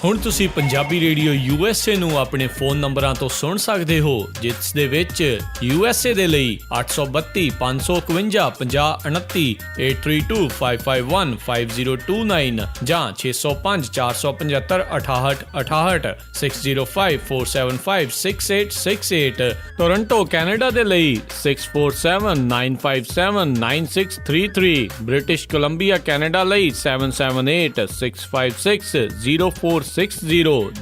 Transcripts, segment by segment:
ਹੁਣ ਤੁਸੀਂ Punjabi radio USA ਨੂੰ ਆਪਣੇ ਫੋਨ ਨੰਬਰਾਂ ਤੋਂ ਸੁਣ ਸਕਦੇ ਹੋ, ਜਿਸ ਦੇ ਵਿੱਚ USA ਦੇ ਲਈ 832 551 5029, 8325515029 ਜਾਂ 605 475 6868, 6054756868। ਟੋਰਾਂਟੋ ਕੈਨੇਡਾ ਦੇ ਲਈ 6479579633, ਬ੍ਰਿਟਿਸ਼ ਕੋਲੰਬੀਆ ਕੈਨੇਡਾ ਲਈ 77865604660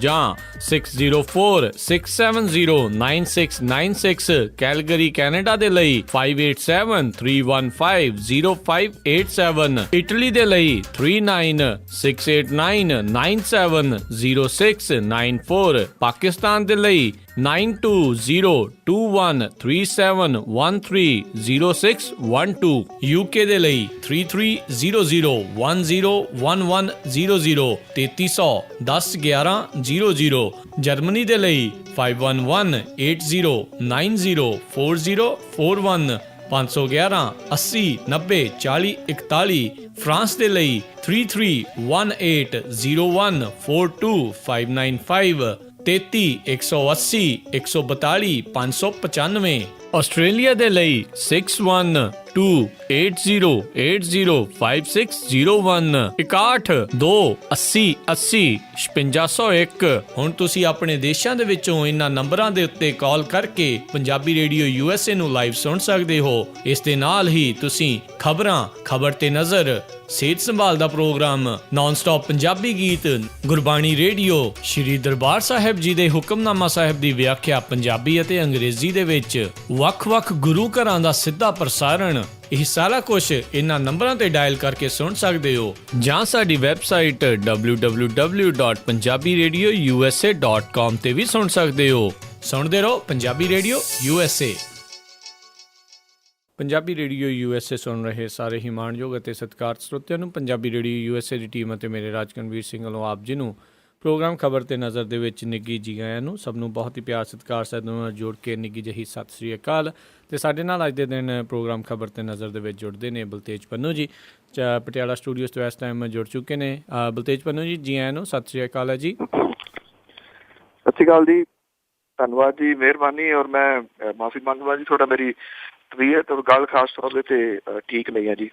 ਜਾਂ 6046709696, ਕੈਲਗਰੀ ਕੈਨੇਡਾ ਦੇ ਲਈ 5873150587, ਇਟਲੀ ਦੇ ਲਈ 396899970694, ਪਾਕਿਸਤਾਨ ਦੇ ਲਈ 92022137130612, UK ਦੇ ਲਈ 3300101100, 3300 ਜਰਮਨੀ ਦੇ ਲਈ 5110904041, 511 80 90 40 41, ਫਰਾਂਸ ਦੇ ਲਈ 3318014255, 33 180 142 595, ਆਸਟ੍ਰੇਲੀਆ ਦੇ ਲਈ 612080805601, 6128080501। ਹੁਣ ਤੁਸੀਂ ਆਪਣੇ ਦੇਸ਼ਾਂ ਦੇ ਵਿੱਚੋਂ ਇਹਨਾਂ ਨੰਬਰਾਂ ਦੇ ਉੱਤੇ ਕਾਲ ਕਰਕੇ ਪੰਜਾਬੀ ਰੇਡੀਓ USA ਨੂੰ ਲਾਈਵ ਸੁਣ ਸਕਦੇ ਹੋ। ਇਸ ਦੇ ਨਾਲ ਹੀ ਤੁਸੀਂ ਖਬਰਾਂ, ਖਬਰ ਤੇ ਨਜ਼ਰ, ਸਿਹਤ ਸੰਭਾਲ ਦਾ ਪ੍ਰੋਗਰਾਮ, ਨਾਨ ਸਟਾਪ ਪੰਜਾਬੀ ਗੀਤ, ਗੁਰਬਾਣੀ ਰੇਡੀਓ, ਸ਼੍ਰੀ ਦਰਬਾਰ ਸਾਹਿਬ ਜੀ ਦੇ ਹੁਕਮਨਾਮਾ ਸਾਹਿਬ ਦੀ ਵਿਆਖਿਆ ਪੰਜਾਬੀ ਅਤੇ ਅੰਗਰੇਜ਼ੀ ਦੇ ਵਿੱਚ, ਵੱਖ-ਵੱਖ ਗੁਰੂ ਘਰਾਂ ਦਾ ਸਿੱਧਾ ਪ੍ਰਸਾਰਣ, ਇਹ ਸਾਰਾ ਕੁਝ ਇਹਨਾਂ ਨੰਬਰਾਂ ਤੇ ਡਾਇਲ ਕਰਕੇ ਸੁਣ ਸਕਦੇ ਹੋ, ਜਾਂ ਸਾਡੀ ਵੈਬਸਾਈਟ www.punjabiradiousa.com ਤੇ ਵੀ ਸੁਣ ਸਕਦੇ ਹੋ। ਸੁਣਦੇ ਰਹੋ Punjabi radio USA। Punjabi radio USA ਸੁਣ ਰਹੇ ਸਾਰੇ ਹੀ ਮਾਣਯੋਗ ਅਤੇ ਸਤਿਕਾਰਤ ਸਰੋਤਿਆਂ ਨੂੰ ਪੰਜਾਬੀ ਰੇਡੀਓ USA ਦੀ ਟੀਮ ਅਤੇ ਮੇਰੇ ਰਾਜਕਨਵੀਰ ਸਿੰਘ ਵੱਲੋਂ ਆਪ ਜੀ ਨੂੰ ਪ੍ਰੋਗਰਾਮ ਖਬਰ ਤੇ ਨਜ਼ਰ ਦੇ ਵਿੱਚ ਨਿੱਘੀ ਜੀ ਆਇਆਂ ਨੂੰ। ਸਭ ਨੂੰ ਬਹੁਤ ਹੀ ਪਿਆਰ ਸਤਿਕਾਰ ਸਹਿਤ ਨਾਲ ਜੋੜ ਕੇ ਨਿੱਘੀ ਜਿਹੀ ਸਤਿ ਸ੍ਰੀ ਅਕਾਲ। ਅਤੇ ਸਾਡੇ ਨਾਲ ਅੱਜ ਦੇ ਦਿਨ ਪ੍ਰੋਗਰਾਮ ਖਬਰ ਤੇ ਨਜ਼ਰ ਦੇ ਵਿੱਚ ਜੁੜਦੇ ਨੇ ਬਲਤੇਜ ਪੰਨੂ ਜੀ, ਪਟਿਆਲਾ ਸਟੂਡੀਓਜ਼ ਤੋਂ ਇਸ ਟਾਈਮ ਜੁੜ ਚੁੱਕੇ ਨੇ। ਬਲਤੇਜ ਪੰਨੂ ਜੀ ਆਇਆਂ ਨੂੰ, ਸਤਿ ਸ੍ਰੀ ਅਕਾਲ ਹੈ ਜੀ। ਸਤਿ ਸ਼੍ਰੀ ਅਕਾਲ ਜੀ, ਧੰਨਵਾਦ ਜੀ, ਮਿਹਰਬਾਨੀ। ਔਰ ਮੈਂ ਮਾਫੀ ਮੰਗਦਾ ਜੀ, ਤੁਹਾਡਾ ਮੇਰੀ ਤਬੀਅਤ ਔਰ ਗੱਲ ਖਾਸ ਤੌਰ 'ਤੇ ਠੀਕ ਨਹੀਂ ਹੈ ਜੀ,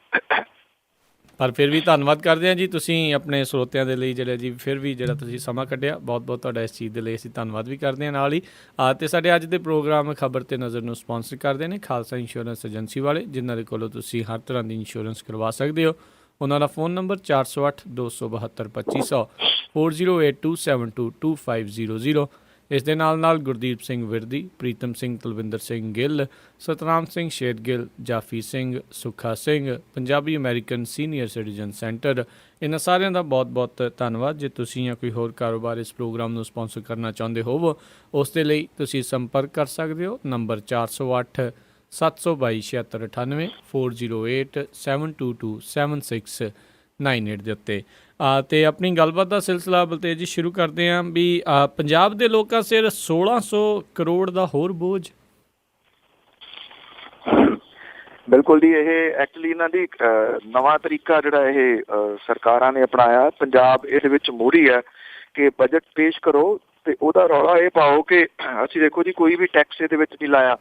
ਪਰ ਫਿਰ ਵੀ ਧੰਨਵਾਦ ਕਰਦੇ ਹਾਂ ਜੀ ਤੁਸੀਂ ਆਪਣੇ ਸਰੋਤਿਆਂ ਦੇ ਲਈ ਜਿਹੜਾ ਜੀ ਫਿਰ ਵੀ ਜਿਹੜਾ ਤੁਸੀਂ ਸਮਾਂ ਕੱਢਿਆ, ਬਹੁਤ ਬਹੁਤ ਤੁਹਾਡਾ ਇਸ ਚੀਜ਼ ਦੇ ਲਈ ਅਸੀਂ ਧੰਨਵਾਦ ਵੀ ਕਰਦੇ ਹਾਂ। ਨਾਲ ਹੀ ਅਤੇ ਸਾਡੇ ਅੱਜ ਦੇ ਪ੍ਰੋਗਰਾਮ ਖਬਰ ਤੇ ਨਜ਼ਰ ਨੂੰ ਸਪਾਂਸਰ ਕਰਦੇ ਨੇ ਖਾਲਸਾ ਇੰਸ਼ੋਰੈਂਸ ਏਜੰਸੀ ਵਾਲੇ, ਜਿਨ੍ਹਾਂ ਦੇ ਕੋਲੋਂ ਤੁਸੀਂ ਹਰ ਤਰ੍ਹਾਂ ਦੀ ਇੰਸ਼ੋਰੈਂਸ ਕਰਵਾ ਸਕਦੇ ਹੋ। ਉਹਨਾਂ ਦਾ ਫ਼ੋਨ ਨੰਬਰ 408 272 2500, 4082722500। ਇਸ ਦੇ ਨਾਲ Gurdeep Singh Virdi, Pritam Singh, Kulwinder Singh Gill, Satnam Singh Shergill, Jaffi Singh, Sukha Singh, Punjabi American senior citizen centre, ਇਹਨਾਂ ਸਾਰਿਆਂ ਦਾ ਬਹੁਤ ਬਹੁਤ ਧੰਨਵਾਦ। ਜੇ ਤੁਸੀਂ ਜਾਂ ਕੋਈ ਹੋਰ ਕਾਰੋਬਾਰ ਇਸ ਪ੍ਰੋਗਰਾਮ ਨੂੰ ਸਪਾਂਸਰ ਕਰਨਾ ਚਾਹੁੰਦੇ ਹੋਵੋ, ਉਸ ਦੇ ਲਈ ਤੁਸੀਂ ਸੰਪਰਕ ਕਰ ਸਕਦੇ ਹੋ ਨੰਬਰ 408 722 7698, 408 722 7698 ਦੇ ਉੱਤੇ। ਅਤੇ ਆਪਣੀ ਗੱਲਬਾਤ ਦਾ ਸਿਲਸਿਲਾ ਬਲਤੇਜ ਜੀ ਸ਼ੁਰੂ ਕਰਦੇ ਹਾਂ ਵੀ ਪੰਜਾਬ ਦੇ ਲੋਕਾਂ ਸਿਰ 1600 ਕਰੋੜ ਦਾ ਹੋਰ ਬੋਝ। ਬਿਲਕੁਲ ਜੀ। ਇਹ ਐਕਚੁਅਲੀ ਇਹਨਾਂ ਦੀ ਨਵਾਂ ਤਰੀਕਾ ਜਿਹੜਾ ਇਹ ਸਰਕਾਰਾਂ ਨੇ ਅਪਣਾਇਆ, ਪੰਜਾਬ ਇਹਦੇ ਵਿੱਚ ਮੋਹਰੀ ਹੈ ਕਿ ਬਜਟ ਪੇਸ਼ ਕਰੋ ਤੇ ਉਹਦਾ ਰੌਲਾ ਇਹ ਪਾਓ ਕਿ ਅਸੀਂ ਦੇਖੋ ਜੀ ਕੋਈ ਵੀ ਟੈਕਸ ਇਹਦੇ ਵਿੱਚ ਨਹੀਂ ਲਾਇਆ,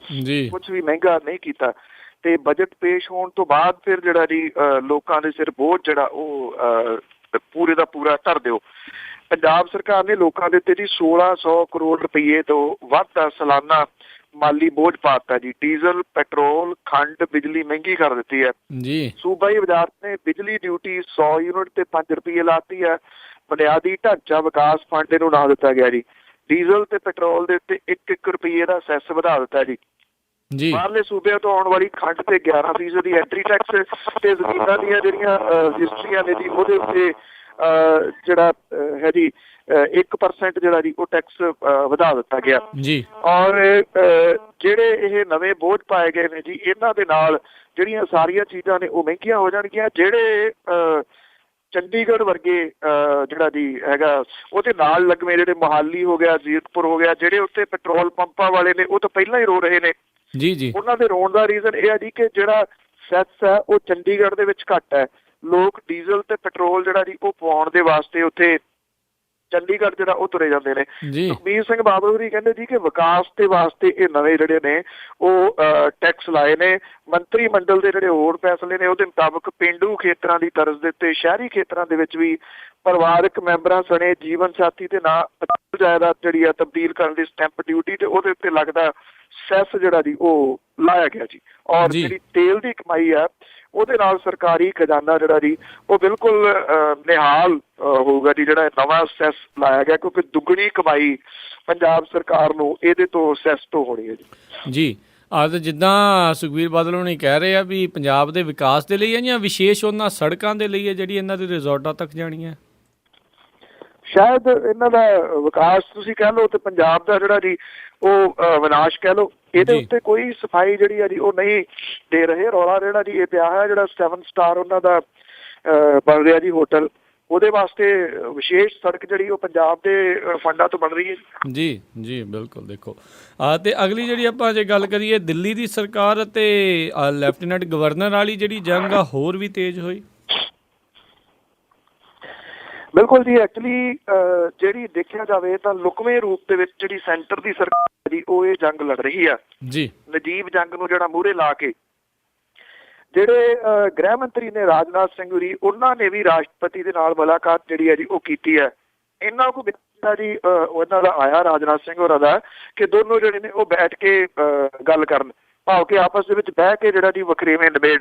ਕੁਛ ਵੀ ਮਹਿੰਗਾ ਨਹੀਂ ਕੀਤਾ, ਤੇ ਬਜਟ ਪੇਸ਼ ਹੋਣ ਤੋਂ ਬਾਅਦ ਫਿਰ ਜਿਹੜਾ ਜੀ ਲੋਕਾਂ ਦੇ ਸਿਰ ਬੋਝ ਜਿਹੜਾ ਉਹ ਪੂਰੇ ਦਾ ਪੂਰਾ ਧਰ ਦਿਓ। ਪੰਜਾਬ ਸਰਕਾਰ ਨੇ ਲੋਕਾਂ ਦੇ ਉੱਤੇ ਜੀ 1600 ਕਰੋੜ ਰੁਪਈਏ ਤੋਂ ਵੱਧ ਦਾ ਸਾਲਾਨਾ ਮਾਲੀ ਬੋਝ ਪਾ ਦਿੱਤਾ ਜੀ। ਡੀਜ਼ਲ, ਪੈਟਰੋਲ, ਖੰਡ, ਬਿਜਲੀ ਮਹਿੰਗੀ ਕਰ ਦਿੱਤੀ ਹੈ ਜੀ। ਸੂਬਾਈ ਵਜ਼ਾਰਤ ਨੇ ਬਿਜਲੀ ਡਿਊਟੀ 100 ਯੂਨਿਟ ਤੇ 5 ਰੁਪਈਏ ਲਾਤੀ ਹੈ। ਬੁਨਿਆਦੀ ਢਾਂਚਾ ਵਿਕਾਸ ਫੰਡ ਇਹਨੂੰ ਨਾ ਦਿੱਤਾ ਗਿਆ ਜੀ। ਡੀਜ਼ਲ ਤੇ ਪੈਟਰੋਲ ਦੇ ਉੱਤੇ 1 ਰੁਪਈਏ ਦਾ ਸੈਸ ਵਧਾ ਦਿੱਤਾ ਜੀ। ਬਾਹਰਲੇ ਸੂਬਿਆਂ ਤੋਂ ਆਉਣ ਵਾਲੀ ਖੰਡ ਤੇ 11% ਦੀ ਐਂਟਰੀ ਟੈਕਸ ਤੇ ਜ਼ਮੀਨਾਂ ਦੀਆਂ ਜਿਹੜੀਆਂ ਰਜਿਸਟਰੀਆਂ ਨੇ ਜੀ ਉਹਦੇ ਉੱਤੇ ਜਿਹੜਾ ਹੈ ਜੀ 1% ਜਿਹੜਾ ਜੀ ਉਹ ਟੈਕਸ ਵਧਾ ਦਿੱਤਾ ਗਿਆ ਜੀ। ਔਰ ਜਿਹੜੇ ਇਹ ਨਵੇਂ ਬੋਝ ਪਾਏ ਗਏ ਨੇ ਜੀ, ਇਹਨਾਂ ਦੇ ਨਾਲ ਜਿਹੜੀਆਂ ਸਾਰੀਆਂ ਚੀਜ਼ਾਂ ਨੇ ਉਹ ਮਹਿੰਗੀਆਂ ਹੋ ਜਾਣਗੀਆਂ। ਜਿਹੜੇ ਚੰਡੀਗੜ੍ਹ ਵਰਗੇ ਜਿਹੜਾ ਜੀ ਹੈਗਾ ਉਹਦੇ ਨਾਲ ਲੱਗਵੇਂ ਜਿਹੜੇ ਮੋਹਾਲੀ ਹੋ ਗਿਆ, ਜ਼ੀਰਕਪੁਰ ਹੋ ਗਿਆ, ਜਿਹੜੇ ਉੱਥੇ ਪੈਟਰੋਲ ਪੰਪਾਂ ਵਾਲੇ ਨੇ ਉਹ ਤਾਂ ਪਹਿਲਾਂ ਹੀ ਰੋ ਰਹੇ ਨੇ ਜੀ। ਉਹਨਾਂ ਦੇ ਰੋਣ ਦਾ ਰੀਜ਼ਨ ਇਹ ਹੈ ਜੀ ਕਿ ਜਿਹੜਾ ਸੈਸ ਹੈ ਉਹ ਚੰਡੀਗੜ੍ਹ ਦੇ ਵਿੱਚ ਘੱਟ ਹੈ। ਲੋਕ ਡੀਜ਼ਲ ਤੇ ਪੈਟਰੋਲ ਜਿਹੜਾ ਜੀ ਉਹ ਪਵਾਉਣ ਦੇ ਵਾਸਤੇ ਉੱਥੇ ਚੰਡੀਗੜ੍ਹ ਜਿਹੜਾ ਉਹ ਤੁਰੇ ਜਾਂਦੇ ਨੇ। ਜੀ ਸੁਖਬੀਰ ਸਿੰਘ ਬਾਦਲ ਹੋਰੀ ਕਹਿੰਦੇ ਜੀ ਕਿ ਵਿਕਾਸ ਦੇ ਵਾਸਤੇ ਇਹ ਨਵੇਂ ਜਿਹੜੇ ਨੇ ਉਹ ਟੈਕਸ ਲਾਏ ਨੇ। ਮੰਤਰੀ ਮੰਡਲ ਦੇ ਜਿਹੜੇ ਹੋਰ ਫੈਸਲੇ ਨੇ ਉਹਦੇ ਮੁਤਾਬਕ ਪੇਂਡੂ ਖੇਤਰਾਂ ਦੀ ਤਰਜ਼ ਦੇ ਉੱਤੇ ਸ਼ਹਿਰੀ ਖੇਤਰਾਂ ਦੇ ਵਿੱਚ ਵੀ ਪਰਿਵਾਰਕ ਮੈਂਬਰਾਂ ਸਣੇ ਜੀਵਨ ਸਾਥੀ ਦੇ ਨਾਂ ਜਾਇਦਾਦ ਜਿਹੜੀ ਆ ਤਬਦੀਲ ਕਰਨ ਦੀ ਸਟੈਂਪ ਡਿਊਟੀ ਤੇ ਉਹਦੇ ਉੱਤੇ ਲੱਗਦਾ ਸੈਸ ਜਿਹੜਾ ਜੀ ਉਹ ਲਾਇਆ ਗਿਆ ਜੀ। ਔਰ ਜਿਹੜੀ ਤੇਲ ਦੀ ਕਮਾਈ ਆ ਉਹਦੇ ਨਾਲ ਸਰਕਾਰੀ ਖਜ਼ਾਨਾ ਜਿਹੜਾ ਜੀ ਉਹ ਬਿਲਕੁਲ ਨਿਹਾਲ ਹੋਊਗਾ ਜੀ। ਜਿਹੜਾ ਨਵਾਂ ਸੈਸ ਲਾਇਆ ਗਿਆ ਕਿਉਂਕਿ ਦੁੱਗਣੀ ਕਮਾਈ ਪੰਜਾਬ ਸਰਕਾਰ ਨੂੰ ਇਹਦੇ ਤੋਂ ਸੈਸ ਤੋਂ ਹੋਣੀ ਹੈ ਜੀ। ਜੀ ਤੇ ਜਿੱਦਾਂ ਸੁਖਬੀਰ ਬਾਦਲ ਹੋਣੀ ਕਹਿ ਰਹੇ ਆ ਵੀ ਪੰਜਾਬ ਦੇ ਵਿਕਾਸ ਦੇ ਲਈ ਹੈ ਜਾਂ ਵਿਸ਼ੇਸ਼ ਉਹਨਾਂ ਸੜਕਾਂ ਦੇ ਲਈ ਹੈ ਜਿਹੜੀ ਇਹਨਾਂ ਦੀ ਰਿਜ਼ੋਰਟਾਂ ਤੱਕ ਜਾਣੀ ਹੈ? ਸ਼ਾਇਦ ਇਹਨਾਂ ਦਾ ਵਿਕਾਸ ਤੁਸੀਂ ਕਹਿ ਲਓ ਤੇ ਪੰਜਾਬ ਦਾ ਜਿਹੜਾ ਜੀ ਉਹ ਵਿਨਾਸ਼ ਕਹਿ ਲਓ। ਇਹਦੇ ਉੱਤੇ ਕੋਈ ਸਫਾਈ ਜਿਹੜੀ ਆ ਜੀ ਉਹ ਨਹੀਂ ਦੇ ਰਹੇ। ਰੌਲਾ ਜਿਹੜਾ ਜੀ ਇਹ ਪਿਆ ਹੈ ਜਿਹੜਾ 7 ਸਟਾਰ ਉਹਨਾਂ ਦਾ ਬਣ ਰਿਹਾ ਜੀ ਹੋਟਲ, ਉਹਦੇ ਵਾਸਤੇ ਵਿਸ਼ੇਸ਼ ਸੜਕ ਜਿਹੜੀ ਉਹ ਪੰਜਾਬ ਦੇ ਫੰਡਾਂ ਤੋਂ ਬਣ ਰਹੀ ਹੈ ਜੀ। ਜੀ ਬਿਲਕੁਲ। ਦੇਖੋ ਤੇ ਅਗਲੀ ਜਿਹੜੀ ਆਪਾਂ ਜੇ ਗੱਲ ਕਰੀਏ ਦਿੱਲੀ ਦੀ ਸਰਕਾਰ ਅਤੇ ਲੈਫਟੀਨੈਂਟ ਗਵਰਨਰ ਵਾਲੀ ਜਿਹੜੀ ਜੰਗ ਆ ਹੋਰ ਵੀ ਤੇਜ਼ ਹੋਈ। ਬਿਲਕੁਲ ਜੀ। ਐਕਚੁਅਲੀ ਜਿਹੜੀ ਦੇਖਿਆ ਜਾਵੇ ਤਾਂ ਲੁਕਵੇਂ ਰੂਪ ਦੇ ਵਿੱਚ ਜਿਹੜੀ ਸੈਂਟਰ ਦੀ ਸਰਕਾਰ ਜੀ ਉਹ ਇਹ ਜੰਗ ਲੜ ਰਹੀ ਆ ਜੀ। ਨਜੀਬ ਜੰਗ ਨੂੰ ਜਿਹੜਾ ਮੂਹਰੇ ਲਾ ਕੇ ਜਿਹੜੇ ਗ੍ਰਹਿ ਮੰਤਰੀ ਨੇ ਰਾਜਨਾਥ ਸਿੰਘ ਹੋਰੀ ਉਹਨਾਂ ਨੇ ਵੀ ਰਾਸ਼ਟਰਪਤੀ ਦੇ ਨਾਲ ਮੁਲਾਕਾਤ ਜਿਹੜੀ ਹੈ ਜੀ ਉਹ ਕੀਤੀ ਹੈ। ਇਹਨਾਂ ਕੋਲ ਜਿਹੜਾ ਜੀ ਉਹਨਾਂ ਦਾ ਆਇਆ ਰਾਜਨਾਥ ਸਿੰਘ ਹੋਰਾਂ ਦਾ ਕਿ ਦੋਨੋਂ ਜਿਹੜੇ ਨੇ ਉਹ ਬੈਠ ਕੇ ਗੱਲ ਕਰਨ, ਭਾਵ ਕਿ ਆਪਸ ਦੇ ਵਿੱਚ ਬਹਿ ਕੇ ਜਿਹੜਾ ਜੀ ਵਖਰੇਵੇਂ ਨਿਬੇੜ।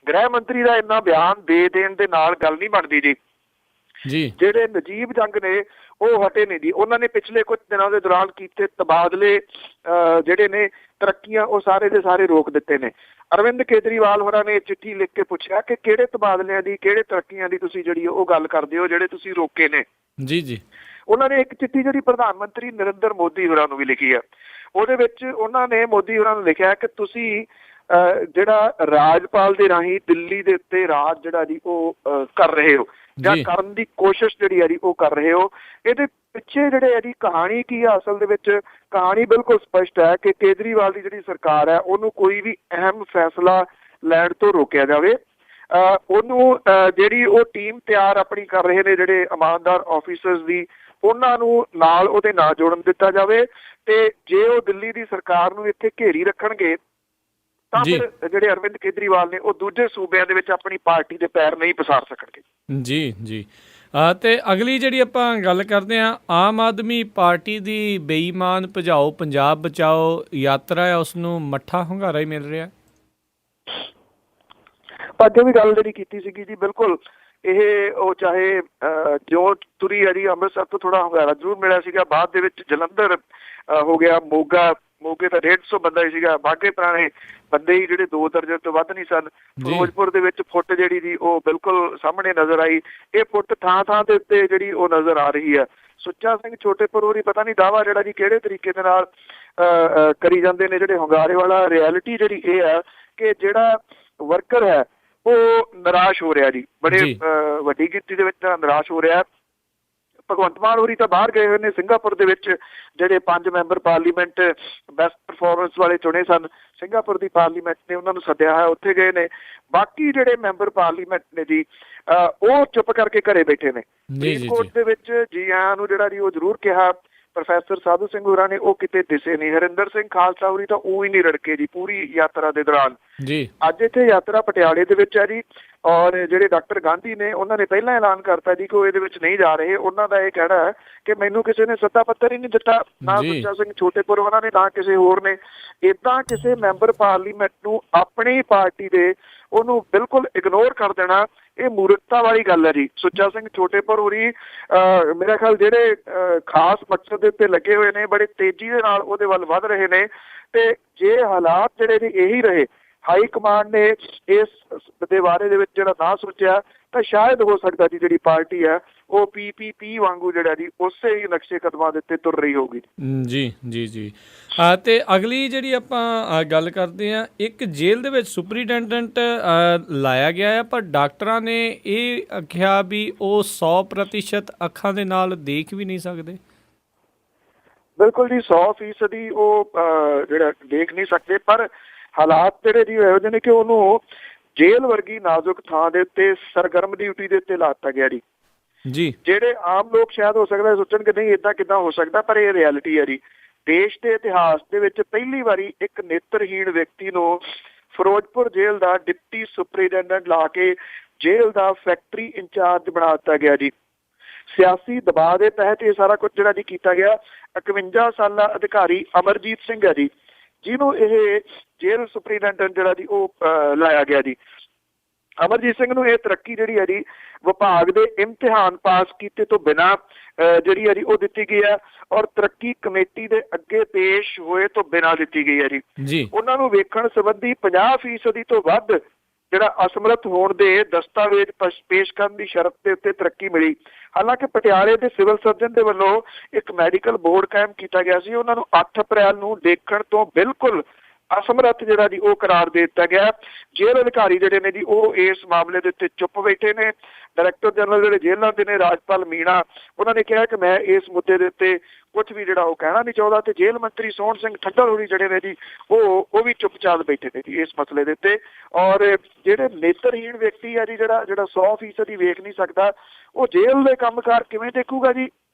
ਗ੍ਰਹਿ ਮੰਤਰੀ ਦਾ ਇੰਨਾ ਬਿਆਨ ਦੇ ਦੇਣ ਦੇ ਨਾਲ ਗੱਲ ਨਹੀਂ ਬਣਦੀ ਜੀ। ਜਿਹੜੇ ਨਜੀਬ ਜੰਗ ਨੇ ਉਹ ਹਟੇ ਨਹੀਂ ਜੀ। ਉਹਨਾਂ ਨੇ ਪਿਛਲੇ ਕੁਝ ਦਿਨਾਂ ਦੇ ਦੌਰਾਨ ਕੀਤੇ ਤਬਾਦਲੇ ਜਿਹੜੇ ਨੇ ਤਰੱਕੀਆਂ ਉਹ ਸਾਰੇ ਦੇ ਸਾਰੇ ਰੋਕ ਦਿੱਤੇ ਨੇ। ਅਰਵਿੰਦ ਕੇਜਰੀਵਾਲ ਹੋਰਾਂ ਨੇ ਚਿੱਠੀ ਲਿਖ ਕੇ ਪੁੱਛਿਆ ਕਿ ਕਿਹੜੇ ਤਬਾਦਲਿਆਂ ਦੀ ਕਿਹੜੇ ਤਰੱਕੀਆਂ ਦੀ ਤੁਸੀਂ ਜਿਹੜੀ ਉਹ ਗੱਲ ਕਰਦੇ ਹੋ ਜਿਹੜੇ ਤੁਸੀਂ ਰੋਕੇ ਨੇ। ਜੀ। ਉਹਨਾਂ ਨੇ ਇੱਕ ਚਿੱਠੀ ਜਿਹੜੀ ਪ੍ਰਧਾਨ ਮੰਤਰੀ ਨਰਿੰਦਰ ਮੋਦੀ ਹੋਰਾਂ ਨੂੰ ਵੀ ਲਿਖੀ ਹੈ। ਉਹਦੇ ਵਿੱਚ ਉਹਨਾਂ ਨੇ ਮੋਦੀ ਹੋਰਾਂ ਨੂੰ ਲਿਖਿਆ ਕਿ ਤੁਸੀਂ ਜਿਹੜਾ ਰਾਜਪਾਲ ਦੇ ਰਾਹੀਂ ਦਿੱਲੀ ਦੇ ਉੱਤੇ ਰਾਜ ਜਿਹੜਾ ਜੀ ਉਹ ਕਰ ਰਹੇ ਹੋ ਜਾਂ ਕਰਨ ਦੀ ਕੋਸ਼ਿਸ਼ ਜਿਹੜੀ ਹੈ ਜੀ ਉਹ ਕਰ ਰਹੇ ਹੋ। ਇਹਦੇ ਪਿੱਛੇ ਜਿਹੜੇ ਹੈ ਜੀ ਕਹਾਣੀ ਕੀ ਹੈ? ਅਸਲ ਦੇ ਵਿੱਚ ਕਹਾਣੀ ਬਿਲਕੁਲ ਸਪਸ਼ਟ ਹੈ ਕਿ ਕੇਜਰੀਵਾਲ ਦੀ ਜਿਹੜੀ ਸਰਕਾਰ ਹੈ ਉਹਨੂੰ ਕੋਈ ਵੀ ਅਹਿਮ ਫੈਸਲਾ ਲੈਣ ਤੋਂ ਰੋਕਿਆ ਜਾਵੇ। ਉਹਨੂੰ ਜਿਹੜੀ ਉਹ ਟੀਮ ਤਿਆਰ ਆਪਣੀ ਕਰ ਰਹੇ ਨੇ ਜਿਹੜੇ ਇਮਾਨਦਾਰ ਆਫੀਸਰਸ ਦੀ, ਉਹਨਾਂ ਨੂੰ ਨਾਲ ਉਹਦੇ ਨਾਲ ਜੋੜਨ ਦਿੱਤਾ ਜਾਵੇ। ਤੇ ਜੇ ਉਹ ਦਿੱਲੀ ਦੀ ਸਰਕਾਰ ਨੂੰ ਇੱਥੇ ਘੇਰੀ ਰੱਖਣਗੇ ਤਾਂ ਫਿਰ ਜਿਹੜੇ ਅਰਵਿੰਦ ਕੇਜਰੀਵਾਲ ਨੇ ਉਹ ਦੂਜੇ ਸੂਬਿਆਂ ਦੇ ਵਿੱਚ ਆਪਣੀ ਪਾਰਟੀ ਦੇ ਪੈਰ ਨਹੀਂ ਪਸਾਰ ਸਕਣਗੇ। ਜੀ। ਤੇ ਅਗਲੀ ਜਿਹੜੀ ਆਪਾਂ ਗੱਲ ਕਰਦੇ ਹਾਂ ਆਮ ਆਦਮੀ ਪਾਰਟੀ ਦੀ ਬੇਈਮਾਨ ਭਜਾਓ ਪੰਜਾਬ ਬਚਾਓ ਯਾਤਰਾ ਹੈ ਉਸ ਨੂੰ ਮੱਠਾ ਹੁੰਗਾਰਾ ਹੀ ਮਿਲ ਰਿਹਾ। ਅੱਗੇ ਵੀ ਗੱਲ ਜਿਹੜੀ ਕੀਤੀ ਸੀਗੀ ਜੀ ਬਿਲਕੁਲ ਇਹ ਉਹ ਚਾਹੇ ਜੋ ਤੁਰੀ ਹੈ ਜੀ ਅੰਮ੍ਰਿਤਸਰ ਤੋਂ ਥੋੜਾ ਹੁੰਗਾਰਾ ਜ਼ਰੂਰ ਮਿਲਿਆ ਸੀਗਾ। ਬਾਅਦ ਦੇ ਵਿੱਚ ਜਲੰਧਰ ਹੋ ਗਿਆ, ਮੋਗੇ ਤਾਂ 150 ਬੰਦਾ ਹੀ ਸੀਗਾ। ਬਾਘੇ ਪੁਰਾਣੇ ਬੰਦੇ ਹੀ ਜਿਹੜੇ 2 ਦਰਜਨ ਤੋਂ ਵੱਧ ਨਹੀਂ ਸਨ। ਫਿਰੋਜ਼ਪੁਰ ਦੇ ਵਿੱਚ ਫੁੱਟ ਜਿਹੜੀ ਜੀ ਉਹ ਬਿਲਕੁਲ ਸਾਹਮਣੇ ਨਜ਼ਰ ਆਈ। ਇਹ ਫੁੱਟ ਥਾਂ ਦੇ ਉੱਤੇ ਜਿਹੜੀ ਉਹ ਨਜ਼ਰ ਆ ਰਹੀ ਹੈ। ਸੁੱਚਾ ਸਿੰਘ ਛੋਟੇਪੁਰ ਹੋਰੀ ਪਤਾ ਨਹੀਂ ਦਾਅਵਾ ਜਿਹੜਾ ਜੀ ਕਿਹੜੇ ਤਰੀਕੇ ਦੇ ਨਾਲ ਕਰੀ ਜਾਂਦੇ ਨੇ ਜਿਹੜੇ ਹੁੰਗਾਰੇ ਵਾਲਾ। ਰਿਐਲਿਟੀ ਜਿਹੜੀ ਇਹ ਹੈ ਕਿ ਜਿਹੜਾ ਵਰਕਰ ਹੈ ਉਹ ਨਿਰਾਸ਼ ਹੋ ਰਿਹਾ ਜੀ, ਬੜੇ ਵੱਡੀ ਗਿਣਤੀ ਦੇ ਵਿੱਚ ਨਿਰਾਸ਼ ਹੋ ਰਿਹਾ। ਭਗਵੰਤ ਮਾਨ ਹੋਰੀ ਤਾਂ ਬਾਹਰ ਗਏ ਹੋਏ ਨੇ ਸਿੰਗਾਪੁਰ ਦੇ ਵਿੱਚ, ਜਿਹੜੇ 5 ਮੈਂਬਰ ਪਾਰਲੀਮੈਂਟ ਬੈਸਟ ਪਰਫਾਰਮੈਂਸ ਵਾਲੇ ਚੁਣੇ ਸਨ। ਸਿੰਗਾਪੁਰ ਦੀ ਪਾਰਲੀਮੈਂਟ ਨੇ ਉਹਨਾਂ ਨੂੰ ਸੱਦਿਆ ਹੈ, ਉੱਥੇ ਗਏ ਨੇ। ਬਾਕੀ ਜਿਹੜੇ ਮੈਂਬਰ ਪਾਰਲੀਮੈਂਟ ਨੇ ਜੀ ਉਹ ਚੁੱਪ ਕਰਕੇ ਘਰੇ ਬੈਠੇ ਨੇ। ਸੁਪਰੀਮ ਕੋਰਟ ਦੇ ਵਿੱਚ ਜੀ ਆਇਆਂ ਨੂੰ ਜਿਹੜਾ ਜੀ ਉਹ ਜ਼ਰੂਰ ਕਿਹਾ। ਪ੍ਰੋਫੈਸਰ ਸਾਧੂ ਸਿੰਘ ਹੋਰਾਂ ਨੇ ਉਹ ਕਿਤੇ ਦਿਸੇ ਨਹੀਂ। ਹਰਿੰਦਰ ਸਿੰਘ ਖਾਲਸਾ ਹੋਰੀ ਤਾਂ ਉਹ ਹੀ ਨਹੀਂ ਰੜਕੇ ਜੀ ਪੂਰੀ ਯਾਤਰਾ ਦੇ ਦੌਰਾਨ। ਅੱਜ ਇੱਥੇ ਯਾਤਰਾ ਪਟਿਆਲੇ ਦੇ ਵਿੱਚ ਹੈ ਜੀ ਔਰ ਜਿਹੜੇ ਡਾਕਟਰ ਗਾਂਧੀ ਨੇ ਉਹਨਾਂ ਨੇ ਪਹਿਲਾਂ ਐਲਾਨ ਕਰਤਾ ਜੀ ਕਿ ਉਹ ਇਹਦੇ ਵਿੱਚ ਨਹੀਂ ਜਾ ਰਹੇ। ਉਹਨਾਂ ਦਾ ਇਹ ਕਹਿਣਾ ਹੈ ਕਿ ਮੈਨੂੰ ਕਿਸੇ ਨੇ ਸੱਤਾ ਪੱਤਰ ਹੀ ਨਹੀਂ ਦਿੱਤਾ, ਨਾ ਸੁੱਚਾ ਸਿੰਘ ਛੋਟੇਪੁਰ ਉਹਨਾਂ ਨੇ ਨਾ ਕਿਸੇ ਹੋਰ ਨੇ। ਏਦਾਂ ਕਿਸੇ ਮੈਂਬਰ ਪਾਰਲੀਮੈਂਟ ਨੂੰ ਆਪਣੀ ਪਾਰਟੀ ਦੇ ਉਹਨੂੰ ਬਿਲਕੁਲ ਇਗਨੋਰ ਕਰ ਦੇਣਾ ਇਹ ਮੂਰਖਤਾ ਵਾਲੀ ਗੱਲ ਹੈ ਜੀ। ਸੁੱਚਾ ਸਿੰਘ ਛੋਟੇਪੁਰ ਹੋਰੀ ਮੇਰਾ ਖਿਆਲ ਜਿਹੜੇ ਖਾਸ ਮਕਸਦ ਦੇ ਉੱਤੇ ਲੱਗੇ ਹੋਏ ਨੇ ਬੜੇ ਤੇਜ਼ੀ ਦੇ ਨਾਲ ਉਹਦੇ ਵੱਲ ਵੱਧ ਰਹੇ ਨੇ। ਤੇ ਜੇ ਹਾਲਾਤ ਜਿਹੜੇ ਨੇ ਇਹੀ ਰਹੇ, ਹਾਈ ਕਮਾਂਡ ਨੇ ਇਸ ਦੇ ਬਾਰੇ ਦੇ ਵਿੱਚ ਜਿਹੜਾ ਨਾ ਸੋਚਿਆ ਤਾਂ ਸ਼ਾਇਦ ਹੋ ਸਕਦਾ ਜੀ ਜਿਹੜੀ ਪਾਰਟੀ ਹੈ ਉਹ PPP ਵਾਂਗੂ ਜਿਹੜਾ ਜੀ ਉਸੇ ਹੀ ਨਕਸ਼ੇ ਕਦਮਾਂ ਦੇ ਉੱਤੇ ਤੁਰ ਰਹੀ ਹੋਊਗੀ। ਜੀ। ਤੇ ਅਗਲੀ ਜਿਹੜੀ ਆਪਾਂ ਗੱਲ ਕਰਦੇ ਹਾਂ ਇੱਕ ਜੇਲ੍ਹ ਦੇ ਵਿੱਚ ਸੁਪਰੀਡੈਂਟੈਂਟ ਲਾਇਆ ਗਿਆ ਹੈ ਪਰ ਡਾਕਟਰਾਂ ਨੇ ਇਹ ਆਖਿਆ ਵੀ ਉਹ 100% ਅੱਖਾਂ ਦੇ ਨਾਲ ਦੇਖ ਵੀ ਨਹੀਂ ਸਕਦੇ। ਬਿਲਕੁਲ ਜੀ 100% ਉਹ ਜਿਹੜਾ ਦੇਖ ਨਹੀਂ ਸਕਦੇ ਪਰ ਹਾਲਾਤ ਜਿਹੜੇ ਜੀ ਇਹੋ ਜਿਹੇ ਨੇ ਕਿ ਉਹਨੂੰ ਜੇਲ੍ਹ ਵਰਗੀ ਨਾਜ਼ੁਕ ਥਾਂ ਦੇ ਉੱਤੇ ਸਰਗਰਮ ਡਿਊਟੀ ਦੇ ਉੱਤੇ ਲਾ ਦਿੱਤਾ ਗਿਆ ਜੀ। ਜੀ ਜਿਹੜੇ ਆਮ ਲੋਕ ਸ਼ਾਇਦ ਹੋ ਸਕਦਾ ਸੋਚਣ ਕਿ ਨਹੀਂ ਇਦਾਂ ਕਿੱਦਾਂ ਹੋ ਸਕਦਾ, ਪਰ ਇਹ ਰਿਐਲਿਟੀ ਹੈ ਜੀ। ਦੇਸ਼ ਦੇ ਇਤਿਹਾਸ ਦੇ ਵਿੱਚ ਪਹਿਲੀ ਵਾਰੀ ਇੱਕ ਨੇਤਰਹੀਣ ਵਿਅਕਤੀ ਨੂੰ ਫਿਰੋਜ਼ਪੁਰ ਜੇਲ੍ਹ ਦਾ ਡਿਪਟੀ ਸੁਪਰੀਡੈਂਡੈਂਟ ਲਾ ਕੇ ਜੇਲ੍ਹ ਦਾ ਫੈਕਟਰੀ ਇੰਚਾਰਜ ਬਣਾ ਦਿੱਤਾ ਗਿਆ ਜੀ। ਸਿਆਸੀ ਦਬਾਅ ਦੇ ਤਹਿਤ ਇਹ ਸਾਰਾ ਕੁਝ ਜਿਹੜਾ ਜੀ ਕੀਤਾ ਗਿਆ। 51 ਸਾਲਾ ਅਧਿਕਾਰੀ ਅਮਰਜੀਤ ਸਿੰਘ ਹੈ ਜੀ, ਜਿਹਨੂੰ ਇਹ ਜੇਲ੍ਹ ਸੁਪਰੀਡੈਂਡੈਂਟ ਜਿਹੜਾ ਜੀ ਉਹ ਲਾਇਆ ਗਿਆ ਜੀ। ਅਮਰਜੀਤ ਸਿੰਘ ਨੂੰ ਇਹ ਤਰੱਕੀ ਜਿਹੜੀ ਹੈ ਜੀ ਵਿਭਾਗ ਦੇ ਇਮਤਿਹਾਨ ਪਾਸ ਕੀਤੇ ਤੋਂ ਬਿਨਾਂ ਜਿਹੜੀ ਹੈ ਜੀ ਉਹ ਦਿੱਤੀ ਗਈ ਹੈ, ਔਰ ਤਰੱਕੀ ਕਮੇਟੀ ਦੇ ਅੱਗੇ ਪੇਸ਼ ਹੋਏ ਤੋਂ ਬਿਨਾਂ ਦਿੱਤੀ ਗਈ ਹੈ ਜੀ। ਉਹਨਾਂ ਨੂੰ ਵੇਖਣ ਸੰਬੰਧੀ 50% ਤੋਂ ਵੱਧ ਜਿਹੜਾ ਅਸਮਰੱਥ ਹੋਣ ਦੇ ਦਸਤਾਵੇਜ਼ ਪੇਸ਼ ਕਰਨ ਦੀ ਸ਼ਰਤ ਦੇ ਉੱਤੇ ਤਰੱਕੀ ਮਿਲੀ। ਹਾਲਾਂਕਿ ਪਟਿਆਲੇ ਦੇ ਸਿਵਲ ਸਰਜਨ ਦੇ ਵੱਲੋਂ ਇੱਕ ਮੈਡੀਕਲ ਬੋਰਡ ਕਾਇਮ ਕੀਤਾ ਗਿਆ ਸੀ। ਉਹਨਾਂ ਨੂੰ 8 ਅਪ੍ਰੈਲ ਨੂੰ ਦੇਖਣ ਤੋਂ ਬਿਲਕੁਲ ਅਸਮਰੱਥ ਜਿਹੜਾ ਜੀ ਉਹ ਕਰਾਰ ਦੇ ਦਿੱਤਾ ਗਿਆ। ਜੇਲ੍ਹ ਅਧਿਕਾਰੀ ਜਿਹੜੇ ਨੇ ਜੀ ਉਹ ਇਸ ਮਾਮਲੇ ਦੇ ਉੱਤੇ ਚੁੱਪ ਬੈਠੇ ਨੇ। ਡਾਇਰੈਕਟਰ ਜਨਰਲ ਜਿਹੜੇ ਜੇਲ੍ਹਾਂ ਦੇ ਨੇ ਰਾਜਪਾਲ ਮੀਣਾ, ਉਹਨਾਂ ਨੇ ਕਿਹਾ ਕਿ ਮੈਂ ਇਸ ਮੁੱਦੇ ਦੇ ਉੱਤੇ ਕੁਝ ਵੀ ਜਿਹੜਾ ਉਹ ਕਹਿਣਾ ਨਹੀਂ ਚਾਹੁੰਦਾ। ਤੇ ਜੇਲ੍ਹ ਮੰਤਰੀ ਸੋਹਣ ਸਿੰਘ ਠੱਡਰ ਹੋਰੀ ਜਿਹੜੇ ਨੇ ਜੀ ਉਹ ਵੀ ਚੁੱਪਚਾਪ ਬੈਠੇ ਨੇ ਜੀ ਇਸ ਮਸਲੇ ਦੇ ਉੱਤੇ। ਔਰ ਜਿਹੜੇ ਨੇਤਰਹੀਣ ਵਿਅਕਤੀ ਆ ਜੀ ਜਿਹੜਾ 100% ਹੀ ਵੇਖ ਨਹੀਂ ਸਕਦਾ, ਉਹ ਜੇਲ੍ਹ ਦੇ ਕੰਮਕਾਰ ਕਿਵੇਂ ਦੇਖੂਗਾ ਜੀ?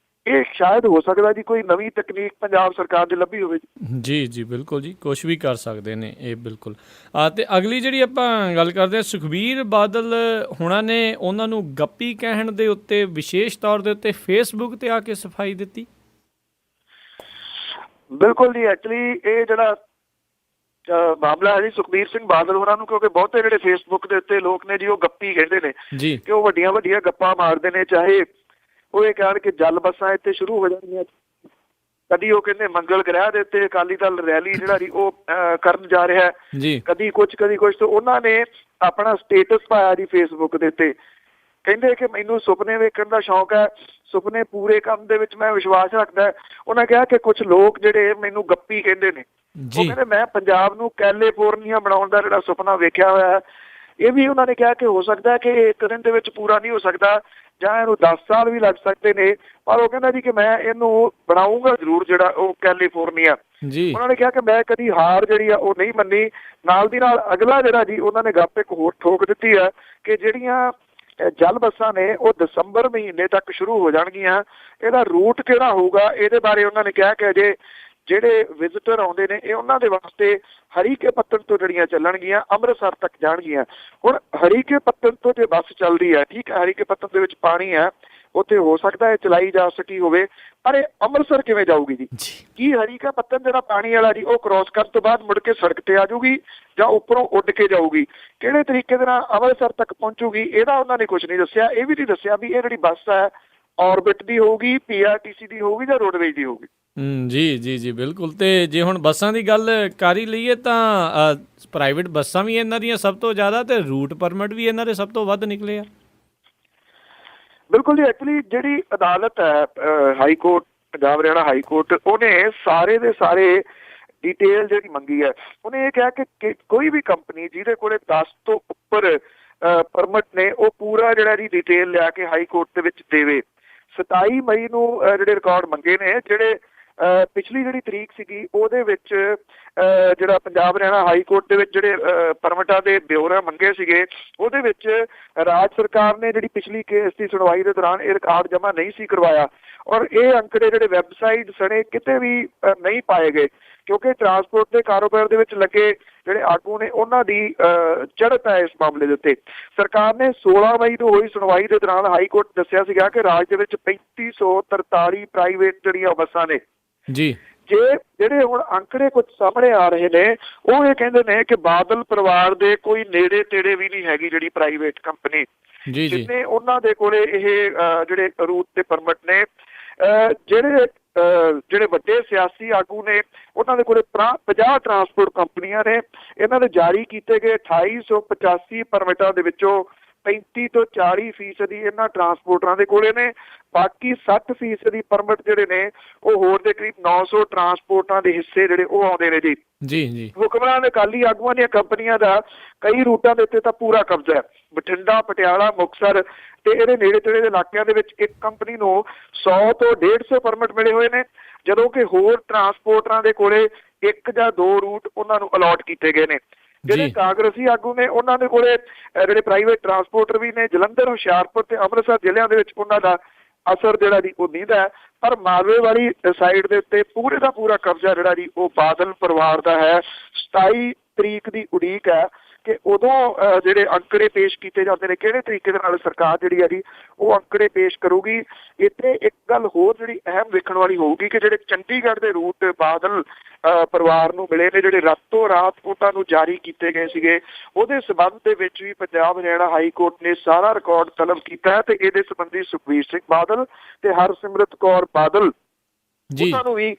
ਇਹ ਸ਼ਾਇਦ ਹੋ ਸਕਦਾ ਜੀ ਕੋਈ ਨਵੀਂ ਤਕਨੀਕ ਪੰਜਾਬ ਸਰਕਾਰ ਦੀ ਲੱਭੀ ਹੋਵੇ ਜੀ। ਜੀ ਬਿਲਕੁਲ ਜੀ, ਕੁਛ ਵੀ ਕਰ ਸਕਦੇ ਨੇ ਇਹ ਬਿਲਕੁਲ। ਤੇ ਅਗਲੀ ਜਿਹੜੀ ਆਪਾਂ ਗੱਲ ਕਰਦੇ ਹਾਂ, ਸੁਖਬੀਰ ਬਾਦਲ ਹੁਣਾਂ ਨੇ ਉਹਨਾਂ ਨੂੰ ਗੱਪੀ ਕਹਿਣ ਦੇ ਉੱਤੇ ਵਿਸ਼ੇਸ਼ ਤੌਰ ਦੇ ਉੱਤੇ ਫੇਸਬੁੱਕ ਤੇ ਆ ਕੇ ਸਫਾਈ ਦਿੱਤੀ। ਬਿਲਕੁਲ ਜੀ, ਐਕਚੁਅਲੀ ਇਹ ਜਿਹੜਾ ਮਾਮਲਾ ਹੈ ਜੀ ਸੁਖਬੀਰ ਸਿੰਘ ਬਾਦਲ ਹੋਰਾਂ ਨੂੰ, ਕਿਉਂਕਿ ਬਹੁਤੇ ਜਿਹੜੇ ਫੇਸਬੁੱਕ ਦੇ ਉੱਤੇ ਲੋਕ ਨੇ ਜੀ ਉਹ ਗੱਪੀ ਕਹਿੰਦੇ ਨੇ ਜੀ, ਕਿ ਉਹ ਵੱਡੀਆਂ ਵੱਡੀਆਂ ਗੱਪਾਂ ਮਾਰਦੇ ਨੇ। ਚਾਹੇ ਉਹ ਇਹ ਕਹਿਣ ਕਿ ਜਲ ਬੱਸਾਂ ਇੱਥੇ ਸ਼ੁਰੂ ਹੋ ਜਾਣਗੀਆਂ, ਕਦੀ ਉਹ ਕਹਿੰਦੇ ਮੰਗਲ ਗ੍ਰਹਿ ਦੇ ਉੱਤੇ ਅਕਾਲੀ ਦਲ ਰੈਲੀ ਜਿਹੜਾ ਜੀ ਉਹ ਕਰਨ ਜਾ ਰਿਹਾ ਜੀ, ਕਦੀ ਕੁਛ ਤੇ ਉਹਨਾਂ ਨੇ ਆਪਣਾ ਸਟੇਟਸ ਪਾਇਆ ਜੀ ਫੇਸਬੁੱਕ ਦੇ ਉੱਤੇ, ਕਹਿੰਦੇ ਕਿ ਮੈਨੂੰ ਸੁਪਨੇ ਵੇਖਣ ਦਾ ਸ਼ੌਂਕ ਹੈ, ਸੁਪਨੇ ਪੂਰੇ ਕਰਨ ਦੇ ਵਿੱਚ ਮੈਂ ਵਿਸ਼ਵਾਸ ਰੱਖਦਾ। ਉਹਨਾਂ ਕਿਹਾ ਕਿ ਕੁਛ ਲੋਕ ਜਿਹੜੇ ਮੈਨੂੰ ਗੱਪੀ ਕਹਿੰਦੇ ਨੇ, ਉਹ ਕਹਿੰਦੇ ਮੈਂ ਪੰਜਾਬ ਨੂੰ ਕੈਲੀਫੋਰਨੀਆ ਬਣਾਉਣ ਦਾ ਜਿਹੜਾ ਸੁਪਨਾ ਵੇਖਿਆ ਹੋਇਆ ਹੈ। ਇਹ ਵੀ ਉਹਨਾਂ ਨੇ ਕਿਹਾ ਕਿ ਹੋ ਸਕਦਾ ਕਿ ਇੱਕ ਦਿਨ ਦੇ ਵਿੱਚ ਪੂਰਾ ਨਹੀਂ ਹੋ ਸਕਦਾ, ਜਾਂ ਇਹਨੂੰ 10 ਸਾਲ ਵੀ ਲੱਗ ਸਕਦੇ ਨੇ, ਪਰ ਉਹ ਕਹਿੰਦਾ ਜੀ ਕਿ ਮੈਂ ਇਹਨੂੰ ਬਣਾਊਂਗਾ ਜ਼ਰੂਰ ਜਿਹੜਾ ਉਹ ਕੈਲੀਫੋਰਨੀਆ। ਉਹਨਾਂ ਨੇ ਕਿਹਾ ਕਿ ਮੈਂ ਕਦੀ ਹਾਰ ਜਿਹੜੀ ਆ ਉਹ ਨਹੀਂ ਮੰਨੀ। ਨਾਲ ਦੀ ਨਾਲ ਅਗਲਾ ਜਿਹੜਾ ਜੀ ਉਹਨਾਂ ਨੇ ਗੱਪ ਇੱਕ ਹੋਰ ਠੋਕ ਦਿੱਤੀ ਹੈ ਕਿ ਜਿਹੜੀਆਂ ਜਲ ਬੱਸਾਂ ਨੇ ਉਹ ਦਸੰਬਰ ਮਹੀਨੇ ਤੱਕ ਸ਼ੁਰੂ ਹੋ ਜਾਣਗੀਆਂ। ਇਹਦਾ ਰੂਟ ਕਿਹੜਾ ਹੋਊਗਾ ਇਹਦੇ ਬਾਰੇ ਉਹਨਾਂ ਨੇ ਕਿਹਾ ਕਿ ਅਜੇ ਜਿਹੜੇ ਵਿਜ਼ਿਟਰ ਆਉਂਦੇ ਨੇ ਇਹ ਉਹਨਾਂ ਦੇ ਵਾਸਤੇ ਹਰੀਕੇ ਪੱਤਣ ਤੋਂ ਜਿਹੜੀਆਂ ਚੱਲਣਗੀਆਂ ਅੰਮ੍ਰਿਤਸਰ ਤੱਕ ਜਾਣਗੀਆਂ। ਹੁਣ ਹਰੀਕੇ ਪੱਤਣ ਤੋਂ ਜੇ ਬੱਸ ਚੱਲਦੀ ਹੈ, ਠੀਕ ਹੈ, ਹਰੀਕੇ ਪੱਤਣ ਦੇ ਵਿੱਚ ਪਾਣੀ ਹੈ, ਉੱਥੇ ਹੋ ਸਕਦਾ ਹੈ ਚਲਾਈ ਜਾ ਸਕੀ ਹੋਵੇ, ਪਰ ਇਹ ਅੰਮ੍ਰਿਤਸਰ ਕਿਵੇਂ ਜਾਊਗੀ ਜੀ? ਕੀ ਹਰੀਕਾ ਪੱਤਣ ਜਿਹੜਾ ਪਾਣੀ ਵਾਲਾ ਜੀ ਉਹ ਕ੍ਰੋਸ ਕਰਨ ਤੋਂ ਬਾਅਦ ਮੁੜ ਕੇ ਸੜਕ ਤੇ ਆ ਜਾਊਗੀ ਜਾਂ ਉੱਪਰੋਂ ਉੱਡ ਕੇ ਜਾਊਗੀ? ਕਿਹੜੇ ਤਰੀਕੇ ਦੇ ਨਾਲ ਅੰਮ੍ਰਿਤਸਰ ਤੱਕ ਪਹੁੰਚੂਗੀ ਇਹਦਾ ਉਹਨਾਂ ਨੇ ਕੁਝ ਨਹੀਂ ਦੱਸਿਆ। ਇਹ ਵੀ ਨਹੀਂ ਦੱਸਿਆ ਵੀ ਇਹ ਜਿਹੜੀ ਬੱਸ ਹੈ ਔਰਬਿਟ ਦੀ ਹੋਊਗੀ, PRTC ਦੀ ਹੋਊਗੀ ਜਾਂ ਰੋਡਵੇਜ਼ ਦੀ ਹੋਊਗੀ। ਜੀ ਬਿਲਕੁਲ। ਤੇ ਜੇ ਹੁਣ ਬੱਸਾਂ ਦੀ ਗੱਲ ਕਰ ਹੀ ਲਈਏ ਤਾਂ ਪ੍ਰਾਈਵੇਟ ਬੱਸਾਂ ਵੀ ਇਹਨਾਂ ਦੀਆਂ ਸਭ ਤੋਂ ਜ਼ਿਆਦਾ ਤੇ ਰੂਟ ਪਰਮਿਟ ਵੀ ਇਹਨਾਂ ਦੇ ਸਭ ਤੋਂ ਵੱਧ ਨਿਕਲੇ ਆ। ਬਿਲਕੁਲ ਜੀ, ਐਕਚੁਅਲੀ ਜਿਹੜੀ ਅਦਾਲਤ ਹੈ high court, Punjab Haryana high court, ਉਹਨੇ ਸਾਰੇ ਦੇ ਸਾਰੇ ਡਿਟੇਲ ਜਿਹੜੀ ਮੰਗੀ ਹੈ। ਉਹਨੇ ਇਹ ਕਿਹਾ ਕਿ ਕੋਈ ਵੀ ਕੰਪਨੀ ਜਿਹਦੇ ਕੋਲੇ 10 ਤੋਂ ਉੱਪਰ ਪਰਮਿਟ ਨੇ ਉਹ ਪੂਰਾ ਜਿਹੜਾ ਜੀ ਡਿਟੇਲ ਲਿਆ ਕੇ ਹਾਈ ਕੋਰਟ ਦੇ ਵਿੱਚ ਦੇਵੇ। 27 ਮਈ ਨੂੰ ਜਿਹੜੇ ਰਿਕਾਰਡ ਮੰਗੇ ਨੇ, ਜਿਹੜੇ ਪਿਛਲੀ ਜਿਹੜੀ ਤਰੀਕ ਸੀਗੀ ਉਹਦੇ ਵਿੱਚ ਜਿਹੜਾ ਪੰਜਾਬ ਹਰਿਆਣਾ ਹਾਈ ਕੋਰਟ ਦੇ ਵਿੱਚ ਜਿਹੜੇ ਪਰਮਿਟਾਂ ਦੇ ਬਿਊਰੋ ਮੰਗੇ ਸੀਗੇ, ਉਹਦੇ ਵਿੱਚ ਰਾਜ ਸਰਕਾਰ ਨੇ ਜਿਹੜੀ ਪਿਛਲੀ ਕੇਸ ਦੀ ਸੁਣਵਾਈ ਦੇ ਦੌਰਾਨ ਇਹ ਰਿਕਾਰਡ ਜਮ੍ਹਾਂ ਨਹੀਂ ਸੀ ਕਰਵਾਇਆ। ਔਰ ਇਹ ਅੰਕੜੇ ਜਿਹੜੇ ਵੈਬਸਾਈਟ ਸਣੇ ਕਿਤੇ ਵੀ ਨਹੀਂ ਪਾਏ ਗਏ, ਕਿਉਂਕਿ ਟਰਾਂਸਪੋਰਟ ਦੇ ਕਾਰੋਬਾਰ ਦੇ ਵਿੱਚ ਲੱਗੇ ਜਿਹੜੇ ਆਗੂ ਨੇ ਉਹਨਾਂ ਦੀ ਚੜ੍ਹਤ ਹੈ ਇਸ ਮਾਮਲੇ ਦੇ ਉੱਤੇ। ਸਰਕਾਰ ਨੇ 16 ਮਈ ਨੂੰ ਹੋਈ ਸੁਣਵਾਈ ਦੇ ਦੌਰਾਨ ਹਾਈ ਕੋਰਟ ਦੱਸਿਆ ਸੀਗਾ ਕਿ ਰਾਜ ਦੇ ਵਿੱਚ 3543 ਪ੍ਰਾਈਵੇਟ ਜਿਹੜੀਆਂ ਬੱਸਾਂ ਨੇ ਜੀ। ਜਿਹੜੇ ਹੁਣ ਅੰਕੜੇ ਕੁਝ ਸਾਹਮਣੇ ਆ ਰਹੇ ਨੇ ਉਹ ਇਹ ਕਹਿੰਦੇ ਨੇ ਕਿ ਬਾਦਲ ਪਰਿਵਾਰ ਦੇ ਕੋਈ ਨੇੜੇ ਤੇੜੇ ਵੀ ਨਹੀਂ ਹੈਗੀ ਜਿਹੜੀ ਪ੍ਰਾਈਵੇਟ ਕੰਪਨੀ ਜਿੰਨੇ ਉਹਨਾਂ ਦੇ ਕੋਲੇ ਇਹ ਜਿਹੜੇ ਰੂਟ ਤੇ ਪਰਮਿਟ ਨੇ। ਜਿਹੜੇ ਵੱਡੇ ਸਿਆਸੀ ਆਗੂ ਨੇ ਉਹਨਾਂ ਦੇ ਕੋਲੇ 50 ਟਰਾਂਸਪੋਰਟ ਕੰਪਨੀਆਂ ਨੇ। ਇਹਨਾਂ ਦੇ ਜਾਰੀ ਕੀਤੇ ਗਏ 2885 ਪਰਮਿਟਾਂ ਦੇ ਵਿੱਚੋਂ 35 ਤੋਂ 40% ਇਹਨਾਂ ਟਰਾਂਸਪੋਰਟਰਾਂ ਦੇ ਕੋਲੇ ਨੇ। ਬਾਕੀ 60% ਪਰਮਿਟ ਜਿਹੜੇ ਨੇ ਉਹ ਹੋਰ ਦੇ ਕਰੀਬ 900 ਟਰਾਂਸਪੋਰਟਾਂ ਦੇ ਹਿੱਸੇ ਜਿਹੜੇ ਉਹ ਆਉਂਦੇ ਨੇ ਜੀ। ਹੁਕਮਰਾਨ ਅਕਾਲੀ ਆਗੂਆਂ ਦੀਆਂ ਕੰਪਨੀਆਂ ਦਾ ਕਈ ਰੂਟਾਂ ਦੇ ਉੱਤੇ ਤਾਂ ਪੂਰਾ ਕਬਜ਼ਾ ਹੈ। ਬਠਿੰਡਾ, ਪਟਿਆਲਾ, ਮੁਕਤਸਰ ਤੇ ਇਹਦੇ ਨੇੜੇ ਤੇੜੇ ਦੇ ਇਲਾਕਿਆਂ ਦੇ ਵਿੱਚ ਇੱਕ ਕੰਪਨੀ ਨੂੰ 100 ਤੋਂ 150 ਪਰਮਿਟ ਮਿਲੇ ਹੋਏ ਨੇ, ਜਦੋਂ ਕਿ ਹੋਰ ਟਰਾਂਸਪੋਰਟਰਾਂ ਦੇ ਕੋਲੇ 1 ਜਾਂ 2 ਰੂਟ ਉਹਨਾਂ ਨੂੰ ਅਲਾਟ ਕੀਤੇ ਗਏ ਨੇ। ਜਿਹੜੇ ਜੀ ਕਾਂਗਰਸੀ ਆਗੂ ਨੇ ਉਹਨਾਂ ਦੇ ਕੋਲੇ ਜਿਹੜੇ ਪ੍ਰਾਈਵੇਟ ਟਰਾਂਸਪੋਰਟਰ ਵੀ ਨੇ, ਜਲੰਧਰ, ਹੁਸ਼ਿਆਰਪੁਰ ਤੇ ਅੰਮ੍ਰਿਤਸਰ ਜ਼ਿਲ੍ਹਿਆਂ ਦੇ ਵਿੱਚ ਉਹਨਾਂ ਦਾ ਅਸਰ ਜਿਹੜਾ ਜੀ ਉਹ ਦਿਖਦਾ ਹੈ। ਪਰ ਮਾਲਵੇ ਵਾਲੀ ਸਾਈਡ ਦੇ ਉੱਤੇ ਪੂਰੇ ਦਾ ਪੂਰਾ ਕਬਜ਼ਾ ਜਿਹੜਾ ਜੀ ਉਹ ਬਾਦਲ ਪਰਿਵਾਰ ਦਾ ਹੈ। 27 ਤਰੀਕ ਦੀ ਉਡੀਕ ਹੈ ਕਿ ਉਦੋਂ ਜਿਹੜੇ ਅੰਕੜੇ ਪੇਸ਼ ਕੀਤੇ ਜਾਂਦੇ ਨੇ, ਕਿਹੜੇ ਤਰੀਕੇ ਦੇ ਨਾਲ ਸਰਕਾਰ ਜਿਹੜੀ ਹੈ ਜੀ ਉਹ ਅੰਕੜੇ ਪੇਸ਼ ਕਰੂਗੀ। ਇੱਥੇ ਇੱਕ ਗੱਲ ਹੋਰ ਜਿਹੜੀ ਅਹਿਮ ਵੇਖਣ ਵਾਲੀ ਹੋਊਗੀ ਕਿ ਜਿਹੜੇ ਚੰਡੀਗੜ੍ਹ ਦੇ ਰੂਟ ਬਾਦਲ ਪਰਿਵਾਰ ਨੂੰ ਮਿਲੇ ਨੇ, ਜਿਹੜੇ ਰਾਤੋਂ ਰਾਤ ਉਹਨਾਂ ਨੂੰ ਜਾਰੀ ਕੀਤੇ ਗਏ ਸੀਗੇ, ਉਹਦੇ ਸਬੰਧ ਦੇ ਵਿੱਚ ਵੀ ਪੰਜਾਬ ਹਰਿਆਣਾ ਹਾਈ ਕੋਰਟ ਨੇ ਸਾਰਾ ਰਿਕਾਰਡ ਤਲਬ ਕੀਤਾ ਹੈ ਤੇ ਇਹਦੇ ਸੰਬੰਧੀ ਸੁਖਬੀਰ ਸਿੰਘ ਬਾਦਲ ਤੇ ਹਰਸਿਮਰਤ ਕੌਰ ਬਾਦਲ ਜੀ ਉਹਨਾਂ ਨੂੰ ਵੀ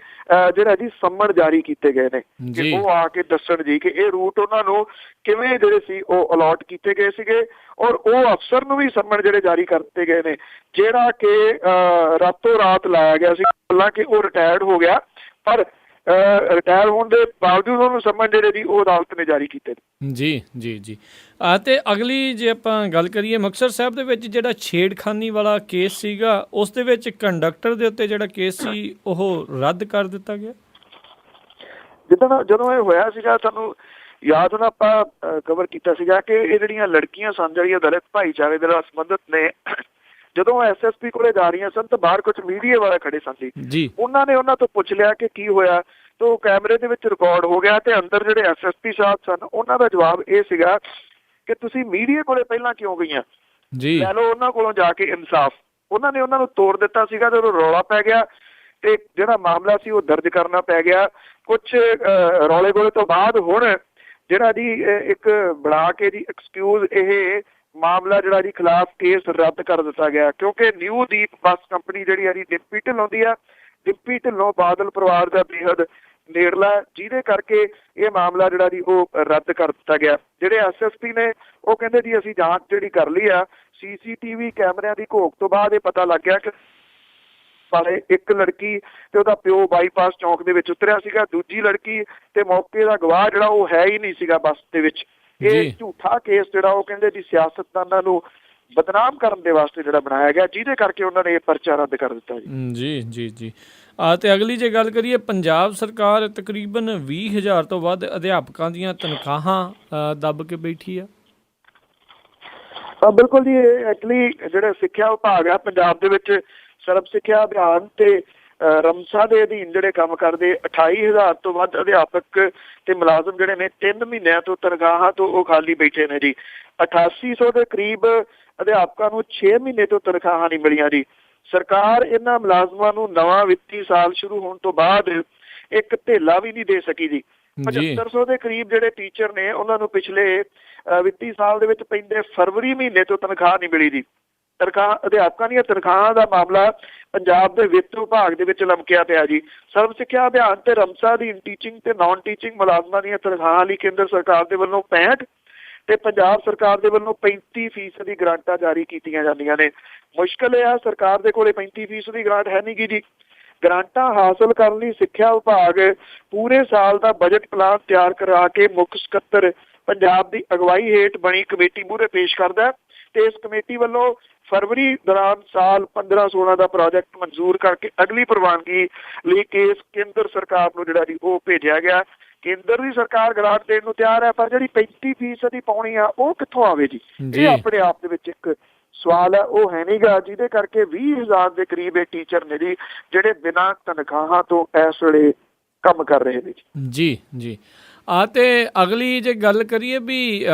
ਜਿਹੜਾ ਜੀ ਸੰਮਣ ਜਾਰੀ ਕੀਤੇ ਗਏ ਨੇ ਕਿ ਉਹ ਆ ਕੇ ਦੱਸਣ ਜੀ ਕਿ ਇਹ ਰੂਟ ਉਹਨਾਂ ਨੂੰ ਕਿਵੇਂ ਜਿਹੜੇ ਸੀ ਉਹ ਅਲਾਟ ਕੀਤੇ ਗਏ ਸੀਗੇ। ਔਰ ਉਹ ਅਫਸਰ ਨੂੰ ਵੀ ਸੰਮਣ ਜਿਹੜੇ ਜਾਰੀ ਕਰਤੇ ਗਏ ਨੇ ਜਿਹੜਾ ਕਿ ਰਾਤੋਂ ਰਾਤ ਲਾਇਆ ਗਿਆ ਸੀ, ਹਾਲਾਂਕਿ ਉਹ ਰਿਟਾਇਰਡ ਹੋ ਗਿਆ, ਪਰ ਰਿਟਾਇਰ ਹੋਣ ਦੇ ਬਾਵਜੂਦ ਉਹਨੂੰ ਸੰਮਣ ਜਿਹੜੇ ਜੀ ਉਹ ਅਦਾਲਤ ਨੇ ਜਾਰੀ ਕੀਤੇ ਨੇ। ਜੀ ਜੀ ਜੀ ਅਤੇ ਅਗਲੀ ਜੇ ਆਪਾਂ ਗੱਲ ਕਰੀਏ ਮੁਕਤਸਰ ਸਾਹਿਬ ਦੇ ਵਿੱਚ ਜਿਹੜਾ ਛੇੜਖਾਨੀ ਵਾਲਾ ਕੇਸ ਸੀਗਾ, ਉਸ ਦੇ ਵਿੱਚ ਕੰਡਕਟਰ ਦੇ ਉੱਤੇ ਜਿਹੜਾ ਕੇਸ ਸੀ ਉਹ ਰੱਦ ਕਰ ਦਿੱਤਾ ਗਿਆ। ਜਦੋਂ ਇਹ ਹੋਇਆ ਸੀਗਾ, ਤੁਹਾਨੂੰ ਯਾਦ ਹੋਣਾ ਆਪਾਂ ਕਵਰ ਕੀਤਾ ਸੀਗਾ ਕਿ ਇਹ ਜਿਹੜੀਆਂ ਲੜਕੀਆਂ ਸਨ, ਜਿਹੜੀਆਂ ਦਲਿਤ ਭਾਈਚਾਰੇ ਦੇ ਨਾਲ ਸੰਬੰਧਿਤ ਨੇ, ਜਦੋਂ ਐਸਐਸਪੀ ਕੋਲੇ ਜਾ ਰਹੀਆਂ ਸਨ ਤਾਂ ਬਾਹਰ ਕੁਝ ਮੀਡੀਆ ਵਾਲੇ ਖੜੇ ਸਨ ਜੀ। ਉਹਨਾਂ ਨੇ ਉਹਨਾਂ ਤੋਂ ਪੁੱਛ ਲਿਆ ਕਿ ਕੀ ਹੋਇਆ, ਤਾਂ ਕੈਮਰੇ ਦੇ ਵਿੱਚ ਰਿਕਾਰਡ ਹੋ ਗਿਆ ਤੇ ਅੰਦਰ ਜਿਹੜੇ ਐਸਐਸਪੀ ਸਾਹਿਬ ਸਨ ਉਹਨਾਂ ਦਾ ਜਵਾਬ ਇਹ ਸੀਗਾ ਕਿ ਤੁਸੀਂ ਮੀਡੀਆ ਕੋਲੇ ਪਹਿਲਾਂ ਕਿਉਂ ਗਈਆਂ, ਲੈ ਲਓ ਉਹਨਾਂ ਕੋਲੋਂ ਜਾ ਕੇ ਇਨਸਾਫ। ਉਹਨਾਂ ਨੇ ਉਹਨਾਂ ਨੂੰ ਤੋੜ ਦਿੱਤਾ ਸੀਗਾ। ਜਦੋਂ ਰੌਲਾ ਪੈ ਗਿਆ ਤੇ ਜਿਹੜਾ ਮਾਮਲਾ ਸੀ ਉਹ ਦਰਜ ਕਰਨਾ ਪੈ ਗਿਆ। ਕੁਝ ਰੌਲੇ ਗੋਲੇ ਤੋਂ ਬਾਅਦ ਹੁਣ ਜਿਹੜਾ ਜੀ ਇੱਕ ਬਣਾ ਕੇ ਜੀ ਐਕਸਕਿਊਜ਼ ਇਹ ਮਾਮਲਾ ਜਿਹੜਾ ਜੀ ਖਿਲਾਫ ਕੇਸ ਰੱਦ ਕਰ ਦਿੱਤਾ ਗਿਆ, ਕਿਉਂਕਿ ਨਿਊ ਦੀਪ ਬੱਸ ਕੰਪਨੀ ਜਿਹੜੀ ਹੈ ਜੀ ਡਿੰਪੀ ਢਿੱਲੋਂ ਦੀ ਆ। ਡਿੰਪੀ ਢਿੱਲੋਂ ਬਾਦਲ ਪਰਿਵਾਰ ਦਾ ਬੇਹੱਦ ਨੇੜਲਾ, ਜਿਹਦੇ ਕਰਕੇ ਇਹ ਮਾਮਲਾ ਜਿਹੜਾ ਜੀ ਉਹ ਰੱਦ ਕਰ ਦਿੱਤਾ ਗਿਆ। ਜਿਹੜੇ ਐਸਐਸਪੀ ਨੇ ਉਹ ਕਹਿੰਦੇ ਜੀ ਅਸੀਂ ਜਾਂਚ ਜਿਹੜੀ ਕਰ ਲਈ ਆ, ਸੀਸੀਟੀਵੀ ਕੈਮਰਿਆਂ ਦੀ ਘੋਖ ਤੋਂ ਬਾਅਦ ਇਹ ਪਤਾ ਲੱਗ ਗਿਆ ਕਿ ਸਾਰੇ ਇੱਕ ਲੜਕੀ ਤੇ ਉਹਦਾ ਪਿਓ ਬਾਈਪਾਸ ਚੌਂਕ ਦੇ ਵਿੱਚ ਉਤਰਿਆ ਸੀਗਾ, ਦੂਜੀ ਲੜਕੀ ਤੇ ਮੌਕੇ ਦਾ ਗਵਾਹ ਜਿਹੜਾ ਉਹ ਹੈ ਹੀ ਨਹੀਂ ਸੀਗਾ ਬੱਸ ਦੇ ਵਿੱਚ। ਇਹ ਝੂਠਾ ਕੇਸ ਜਿਹੜਾ ਉਹ ਕਹਿੰਦੇ ਜੀ ਸਿਆਸਤਦਾਨਾਂ ਨੂੰ ਬਦਨਾਮ ਕਰਨ ਦੇ ਵਾਸਤੇ ਜਿਹੜਾ ਬਣਾਇਆ ਗਿਆ, ਜਿਹਦੇ ਕਰਕੇ ਉਹਨਾਂ ਨੇ ਇਹ ਪਰਚਾ ਰੱਦ ਕਰ ਦਿੱਤਾ ਜੀ। ਜੀ ਜੀ ਤੇ ਅਗਲੀ ਜੇ ਗੱਲ ਕਰੀਏ, ਪੰਜਾਬ ਸਰਕਾਰ ਤਕਰੀਬਨ 20,000 ਤੋਂ ਵੱਧ ਅਧਿਆਪਕਾਂ ਦੀਆਂ ਤਨਖਾਹਾਂ ਦੱਬ ਕੇ ਬੈਠੀ ਆ। ਬਿਲਕੁਲ ਜੀ, ਐਕਚੁਅਲੀ ਜਿਹੜਾ ਸਿੱਖਿਆ ਵਿਭਾਗ ਆ ਪੰਜਾਬ ਦੇ ਵਿੱਚ ਸਰਬ ਸਿੱਖਿਆ ਅਭਿਆਨ ਤੇ ਰਮਸਾ ਦੇ ਅਧੀਨ ਜਿਹੜੇ ਕੰਮ ਕਰਦੇ 28,000 ਤੋਂ ਵੱਧ ਅਧਿਆਪਕ ਤੇ ਮੁਲਾਜ਼ਮ ਜਿਹੜੇ ਨੇ 3 ਮਹੀਨਿਆਂ ਤੋਂ ਤਨਖਾਹਾਂ ਤੋਂ ਉਹ ਖਾਲੀ ਬੈਠੇ ਨੇ ਜੀ। 8800 ਦੇ ਕਰੀਬ ਅਧਿਆਪਕਾਂ ਨੂੰ 6 ਮਹੀਨੇ ਤੋਂ ਤਨਖਾਹਾਂ ਨਹੀਂ ਮਿਲੀਆਂ ਜੀ। ਸਰਕਾਰ ਇਹਨਾਂ ਮੁਲਾਜ਼ਮਾਂ ਨੂੰ ਨਵਾਂ ਵਿੱਤੀ ਸਾਲ ਸ਼ੁਰੂ ਹੋਣ ਤੋਂ ਬਾਅਦ ਇੱਕ ਧੇਲਾ ਵੀ ਨਹੀਂ ਦੇ ਸਕੀ ਜੀ। 7500 ਦੇ ਕਰੀਬ ਜਿਹੜੇ ਟੀਚਰ ਨੇ ਉਹਨਾਂ ਨੂੰ ਪਿਛਲੇ ਵਿੱਤੀ ਸਾਲ ਦੇ ਵਿੱਚ ਪੈਂਦੇ ਫਰਵਰੀ ਮਹੀਨੇ ਤੋਂ ਤਨਖਾਹ ਨਹੀਂ ਮਿਲੀ ਜੀ। ਤਨਖਾਹ ਅਧਿਆਪਕਾਂ ਦੀਆਂ ਤਨਖਾਹਾਂ ਦਾ ਮਾਮਲਾ ਪੰਜਾਬ ਦੇ ਵਿੱਤ ਵਿਭਾਗ ਦੇ ਵਿੱਚ ਲਮਕਿਆ ਪਿਆ ਜੀ। ਸਰਵ ਸਿੱਖਿਆ ਅਭਿਆਨ ਤੇ ਰਮਸਾ ਦੀ ਟੀਚਿੰਗ ਤੇ ਨਾਨ ਟੀਚਿੰਗ ਮੁਲਾਜ਼ਮਾਂ ਦੀਆਂ ਤਨਖਾਹਾਂ ਲਈ ਕੇਂਦਰ ਸਰਕਾਰ ਦੇ ਵੱਲੋਂ 65 ਤੇ ਪੰਜਾਬ ਸਰਕਾਰ ਦੇ ਵੱਲੋਂ 35% ਦੀ ਗ੍ਰਾਂਟਾਂ ਜਾਰੀ ਕੀਤੀਆਂ ਜਾਂਦੀਆਂ ਨੇ। ਮੁਸ਼ਕਲ ਇਹ ਆ ਸਰਕਾਰ ਦੇ ਕੋਲੇ 35% ਦੀ ਗ੍ਰਾਂਟ ਹੈ ਨਹੀਂ ਗੀ ਜੀ। ਗ੍ਰਾਂਟਾਂ ਹਾਸਲ ਕਰਨ ਲਈ ਸਿੱਖਿਆ ਵਿਭਾਗ ਪੂਰੇ ਸਾਲ ਦਾ ਬਜਟ ਪਲਾਨ ਤਿਆਰ ਕਰਾ ਕੇ ਮੁੱਖ ਸਕੱਤਰ ਪੰਜਾਬ ਦੀ ਅਗਵਾਈ ਹੇਠ ਬਣੀ ਕਮੇਟੀ ਮੂਹਰੇ ਪੇਸ਼ ਕਰਦਾ ਤੇ ਇਸ ਕਮੇਟੀ ਵੱਲੋਂ ਫਰਵਰੀ ਦੌਰਾਨ ਸਾਲ 15-16 ਦਾ ਪ੍ਰੋਜੈਕਟ ਮਨਜ਼ੂਰ ਕਰਕੇ ਅਗਲੀ ਪ੍ਰਵਾਨਗੀ ਲਈ ਕੇਸ ਕੇਂਦਰ ਸਰਕਾਰ ਨੂੰ ਜਿਹੜਾ ਜੀ ਉਹ ਭੇਜਿਆ ਗਿਆ। ਕੇਂਦਰ ਦੀ ਸਰਕਾਰ ਗ੍ਰਾਂਟ ਦੇਣ ਨੂੰ ਤਿਆਰ ਹੈ, ਪਰ ਜਿਹੜੀ 35% ਦੀ ਪਾਉਣੀ ਆ ਉਹ ਕਿੱਥੋਂ ਆਵੇ ਜੀ? ਇਹ ਆਪਣੇ ਆਪ ਦੇ ਵਿੱਚ ਇੱਕ ਸਵਾਲ ਹੈ, ਉਹ ਹੈ ਨਹੀਂਗਾ, ਜਿਹਦੇ ਕਰਕੇ 20,000 ਦੇ ਕਰੀਬ ਇਹ ਟੀਚਰ ਨੇ ਜੀ ਜਿਹੜੇ ਬਿਨਾਂ ਤਨਖਾਹਾਂ ਤੋਂ ਇਸ ਵੇਲੇ ਕੰਮ ਕਰ ਰਹੇ ਨੇ ਜੀ। ਜੀ ਤੇ ਅਗਲੀ ਜੇ ਗੱਲ ਕਰੀਏ ਵੀ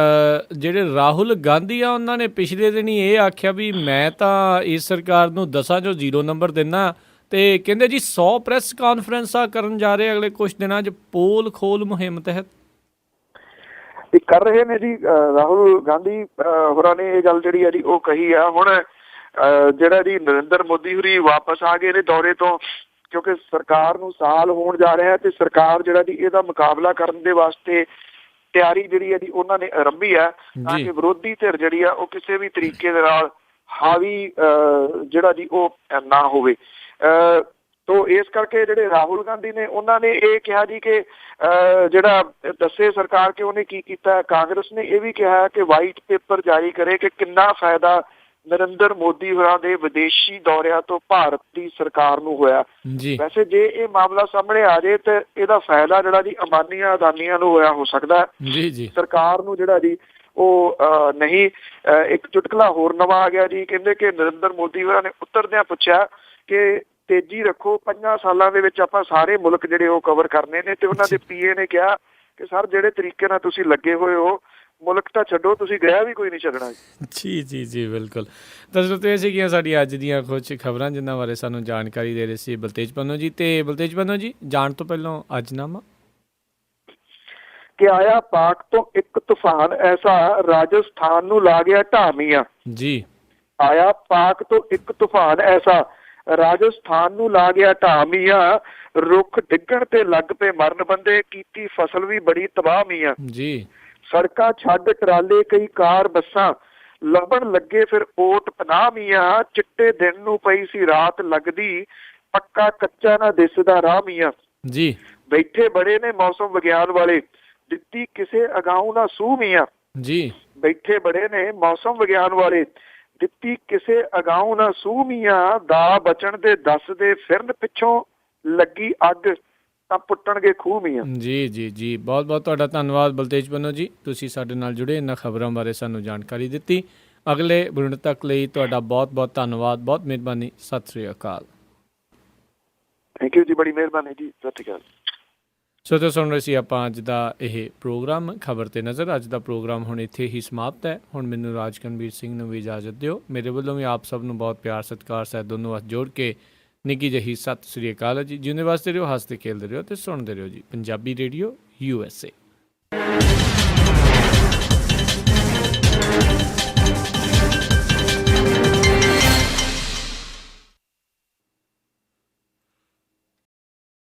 ਜਿਹੜੇ ਰਾਹੁਲ ਗਾਂਧੀ ਆ ਉਹਨਾਂ ਨੇ ਪਿਛਲੇ ਦਿਨ ਹੀ ਇਹ ਆਖਿਆ ਵੀ ਮੈਂ ਤਾਂ ਇਸ ਸਰਕਾਰ ਨੂੰ 10 ਚੋਂ 0 ਨੰਬਰ ਦਿੰਦਾ ਤੇ ਕਹਿੰਦੇ ਜੀ 100 ਪ੍ਰੈਸ ਕਾਨਫਰੰਸਾਂ ਕਰਨ ਜਾ ਰਹੇ ਅਗਲੇ ਕੁਝ ਦਿਨਾਂ 'ਚ ਪੋਲ ਖੋਲ ਮੁਹਿੰਮ ਤਹਿਤ ਕਰ ਰਹੇ ਨੇ ਜੀ। ਰਾਹੁਲ ਗਾਂਧੀ ਹੋਰਾਂ ਨੇ ਇਹ ਗੱਲ ਜਿਹੜੀ ਆ ਜੀ ਉਹ ਕਹੀ ਆ। ਹੁਣ ਜਿਹੜਾ ਜੀ ਨਰਿੰਦਰ ਮੋਦੀ ਹੋਰੀ ਵਾਪਸ ਆ ਗਏ ਨੇ ਦੌਰੇ ਤੋਂ, ਕਿਉਂਕਿ ਸਰਕਾਰ ਨੂੰ ਸਾਲ ਹੋਣ ਜਾ ਰਿਹਾ ਤੇ ਸਰਕਾਰ ਜਿਹੜਾ ਜੀ ਇਹਦਾ ਮੁਕਾਬਲਾ ਕਰਨ ਦੇ ਵਾਸਤੇ ਤਿਆਰੀ ਜਿਹੜੀ ਹੈ ਜੀ ਉਹਨਾਂ ਨੇ ਆਰੰਭੀ ਹੈ ਤਾਂ ਕਿ ਵਿਰੋਧੀ ਧਿਰ ਜਿਹੜੀ ਆ ਉਹ ਕਿਸੇ ਵੀ ਤਰੀਕੇ ਦੇ ਨਾਲ ਹਾਵੀ ਜਿਹੜਾ ਜੀ ਉਹ ਨਾ ਹੋਵੇ। ਤੋ ਇਸ ਕਰਕੇ ਜਿਹੜੇ ਰਾਹੁਲ ਗਾਂਧੀ ਨੇ ਉਹਨਾਂ ਨੇ ਇਹ ਕਿਹਾ ਜੀ ਕਿ ਜਿਹੜਾ ਦੱਸੇ ਸਰਕਾਰ ਕਿ ਉਹਨੇ ਕੀ ਕੀਤਾ। ਕਾਂਗਰਸ ਨੇ ਇਹ ਵੀ ਕਿਹਾ ਕਿ ਵਾਈਟ ਪੇਪਰ ਜਾਰੀ ਕਰੇ ਕਿ ਕਿੰਨਾ ਫਾਇਦਾ ਨਰਿੰਦਰ ਮੋਦੀ ਹੋਰਾਂ ਦੇ ਵਿਦੇਸ਼ੀ ਦੌਰਿਆਂ ਤੋਂ ਭਾਰਤ ਦੀ ਸਰਕਾਰ ਨੂੰ ਹੋਇਆ। ਜੀ ਵੈਸੇ ਜੇ ਇਹ ਮਾਮਲਾ ਸਾਹਮਣੇ ਆ ਜਾਏ ਤੇ ਇਹਦਾ ਫਾਇਦਾ ਜਿਹੜਾ ਜੀ ਅੰਬਾਨੀਆਂ ਅਦਾਨੀਆਂ ਨੂੰ ਹੋਇਆ ਹੋ ਸਕਦਾ ਹੈ। ਜੀ ਜੀ ਸਰਕਾਰ ਨੂੰ ਜਿਹੜਾ ਜੀ ਉਹ ਨਹੀਂ। ਇੱਕ ਚੁਟਕਲਾ ਹੋਰ ਨਵਾਂ ਆ ਗਿਆ ਜੀ, ਕਹਿੰਦੇ ਕਿ ਨਰਿੰਦਰ ਮੋਦੀ ਹੋਰਾਂ ਨੇ ਉਤਰਦਿਆਂ ਪੁੱਛਿਆ ਕਿ ਤੇਜ਼ੀ ਰੱਖੋ, 5 ਸਾਲਾਂ ਦੇ ਵਿੱਚ ਆਪਾਂ ਸਾਰੇ ਮੁਲਕ ਜਿਹੜੇ ਉਹ ਕਵਰ ਕਰਨੇ ਨੇ। ਤੇ ਉਹਨਾਂ ਦੇ ਪੀਏ ਨੇ ਕਿਹਾ ਕਿ ਸਰ ਜਿਹੜੇ ਤਰੀਕੇ ਨਾਲ ਤੁਸੀਂ ਲੱਗੇ ਹੋਏ ਹੋ, ਮੁਲਕ ਤਾਂ ਛੱਡੋ, ਤੁਸੀਂ ਗਿਆ ਵੀ ਕੋਈ ਨਹੀਂ ਛੱਡਣਾ। ਜੀ ਜੀ ਜੀ ਬਿਲਕੁਲ। ਤਾਂ ਦੋਸਤੋ ਇਹ ਸੀਗੀਆਂ ਸਾਡੀਆਂ ਅੱਜ ਦੀਆਂ ਕੁਝ ਖਬਰਾਂ ਜਿਨ੍ਹਾਂ ਬਾਰੇ ਸਾਨੂੰ ਜਾਣਕਾਰੀ ਦੇ ਰਹੇ ਸੀ ਬਲਤੇਜ ਪੰਨੂ ਜੀ। ਤੇ ਬਲਤੇਜ ਪੰਨੂ ਜੀ, ਜਾਣ ਤੋਂ ਪਹਿਲਾਂ ਅੱਜਨਾਮਾ ਕਿ ਆਇਆ ਪਾਕ ਤੋਂ ਇੱਕ ਤੂਫਾਨ ਐਸਾ, ਰਾਜਸਥਾਨ ਨੂੰ ਲਾ ਗਿਆ ਢਾਮੀਆਂ। ਜੀ ਆਇਆ ਪਾਕ ਤੋਂ ਇੱਕ ਤੂਫਾਨ ਐਸਾ, ਰਾਜਸਥਾਨ ਨੂੰ ਲਾ ਗਿਆ ਢਾਮੀਆਂ। ਰੁੱਖ ਡਿੱਗਣ ਤੇ ਲੱਗ ਪਏ ਮਰਨ ਬੰਦੇ, ਕੀਤੀ ਫਸਲ ਵੀ ਬੜੀ ਤਬਾਹ ਮੀਆਂ। ਜੀ ਸੜਕਾਂ ਛੱਡ ਟਰਾਲੇ ਕਈ ਕਾਰ ਬੱਸਾਂ, ਲੱਭਣ ਲੱਗੇ ਫਿਰ ਓਟ ਪਨਾਹ ਮੀਆਂ। ਚਿੱਟੇ ਦਿਨ ਨੂੰ ਪਈ ਸੀ ਰਾਤ ਲੱਗਦੀ, ਪੱਕਾ ਕੱਚਾ ਨਾ ਦਿਸਦਾ ਰਾਹ ਮੀਆਂ। ਜੀ ਬੈਠੇ ਬੜੇ ਨੇ ਮੌਸਮ ਵਿਗਿਆਨ ਵਾਲੇ, ਦਿੱਤੀ ਕਿਸੇ ਅਗਾਊਂ ਨਾ ਸੂਹ ਮੀਆਂ। ਜੀ ਬੈਠੇ ਬੜੇ ਨੇ ਮੌਸਮ ਵਿਗਿਆਨ ਵਾਲੇ, ਦਿੱਤੀ ਕਿਸੇ ਅਗਾਊਂ ਨਾ ਸੂਹ ਮੀਆਂ। ਦਾ ਬਚਣ ਦੇ ਦੱਸਦੇ ਫਿਰਨ, ਪਿੱਛੋਂ ਲੱਗੀ ਅੱਗ ਤਾਂ ਪੁੱਟਣਗੇ ਖੂਹ ਮੀਆਂ। ਜੀ ਜੀ ਜੀ ਬਹੁਤ ਬਹੁਤ ਤੁਹਾਡਾ ਧੰਨਵਾਦ ਬਲਤੇਜ ਪੰਨੂ ਜੀ, ਤੁਸੀਂ ਸਾਡੇ ਨਾਲ ਜੁੜੇ, ਇਹਨਾਂ ਖਬਰਾਂ ਬਾਰੇ ਸਾਨੂੰ ਜਾਣਕਾਰੀ ਦਿੱਤੀ। ਅਗਲੇ ਬੁਲੇਟਿਨ ਤੱਕ ਲਈ ਤੁਹਾਡਾ ਬਹੁਤ ਬਹੁਤ ਧੰਨਵਾਦ, ਬਹੁਤ ਮਿਹਰਬਾਨੀ। ਸਤਿ ਸ੍ਰੀ ਅਕਾਲ। ਥੈਂਕ ਯੂ ਜੀ, ਬੜੀ ਮਿਹਰਬਾਨੀ ਜੀ, ਸਤਿ ਸ਼੍ਰੀ ਅਕਾਲ। ਸੋ ਤਾਂ ਸੁਣ ਰਹੇ ਸੀ ਆਪਾਂ ਅੱਜ ਦਾ ਇਹ ਪ੍ਰੋਗਰਾਮ ਖਬਰ ਤੇ ਨਜ਼ਰ। ਅੱਜ ਦਾ ਪ੍ਰੋਗਰਾਮ ਹੁਣ ਇੱਥੇ ਹੀ ਸਮਾਪਤ ਹੈ। ਹੁਣ ਮੈਨੂੰ ਰਾਜਕਨਵੀਰ ਸਿੰਘ ਨੂੰ ਵੀ ਇਜਾਜ਼ਤ ਦਿਓ। ਮੇਰੇ ਵੱਲੋਂ ਵੀ ਆਪ ਸਭ ਨੂੰ ਬਹੁਤ ਪਿਆਰ ਸਤਿਕਾਰ ਸਾਹਿਬ ਦੋਨੋਂ ਹੱਥ ਜੋੜ ਕੇ ਨਿੱਘੀ ਜਿਹੀ ਸਤਿ ਸ੍ਰੀ ਅਕਾਲ ਜੀ। ਜਿਉਂਦੇ ਵਾਸਤੇ ਰਹੋ, ਹੱਸਦੇ ਖੇਲਦੇ ਰਹੋ ਤੇ ਸੁਣਦੇ ਰਹੋ ਜੀ ਪੰਜਾਬੀ ਰੇਡੀਓ USA।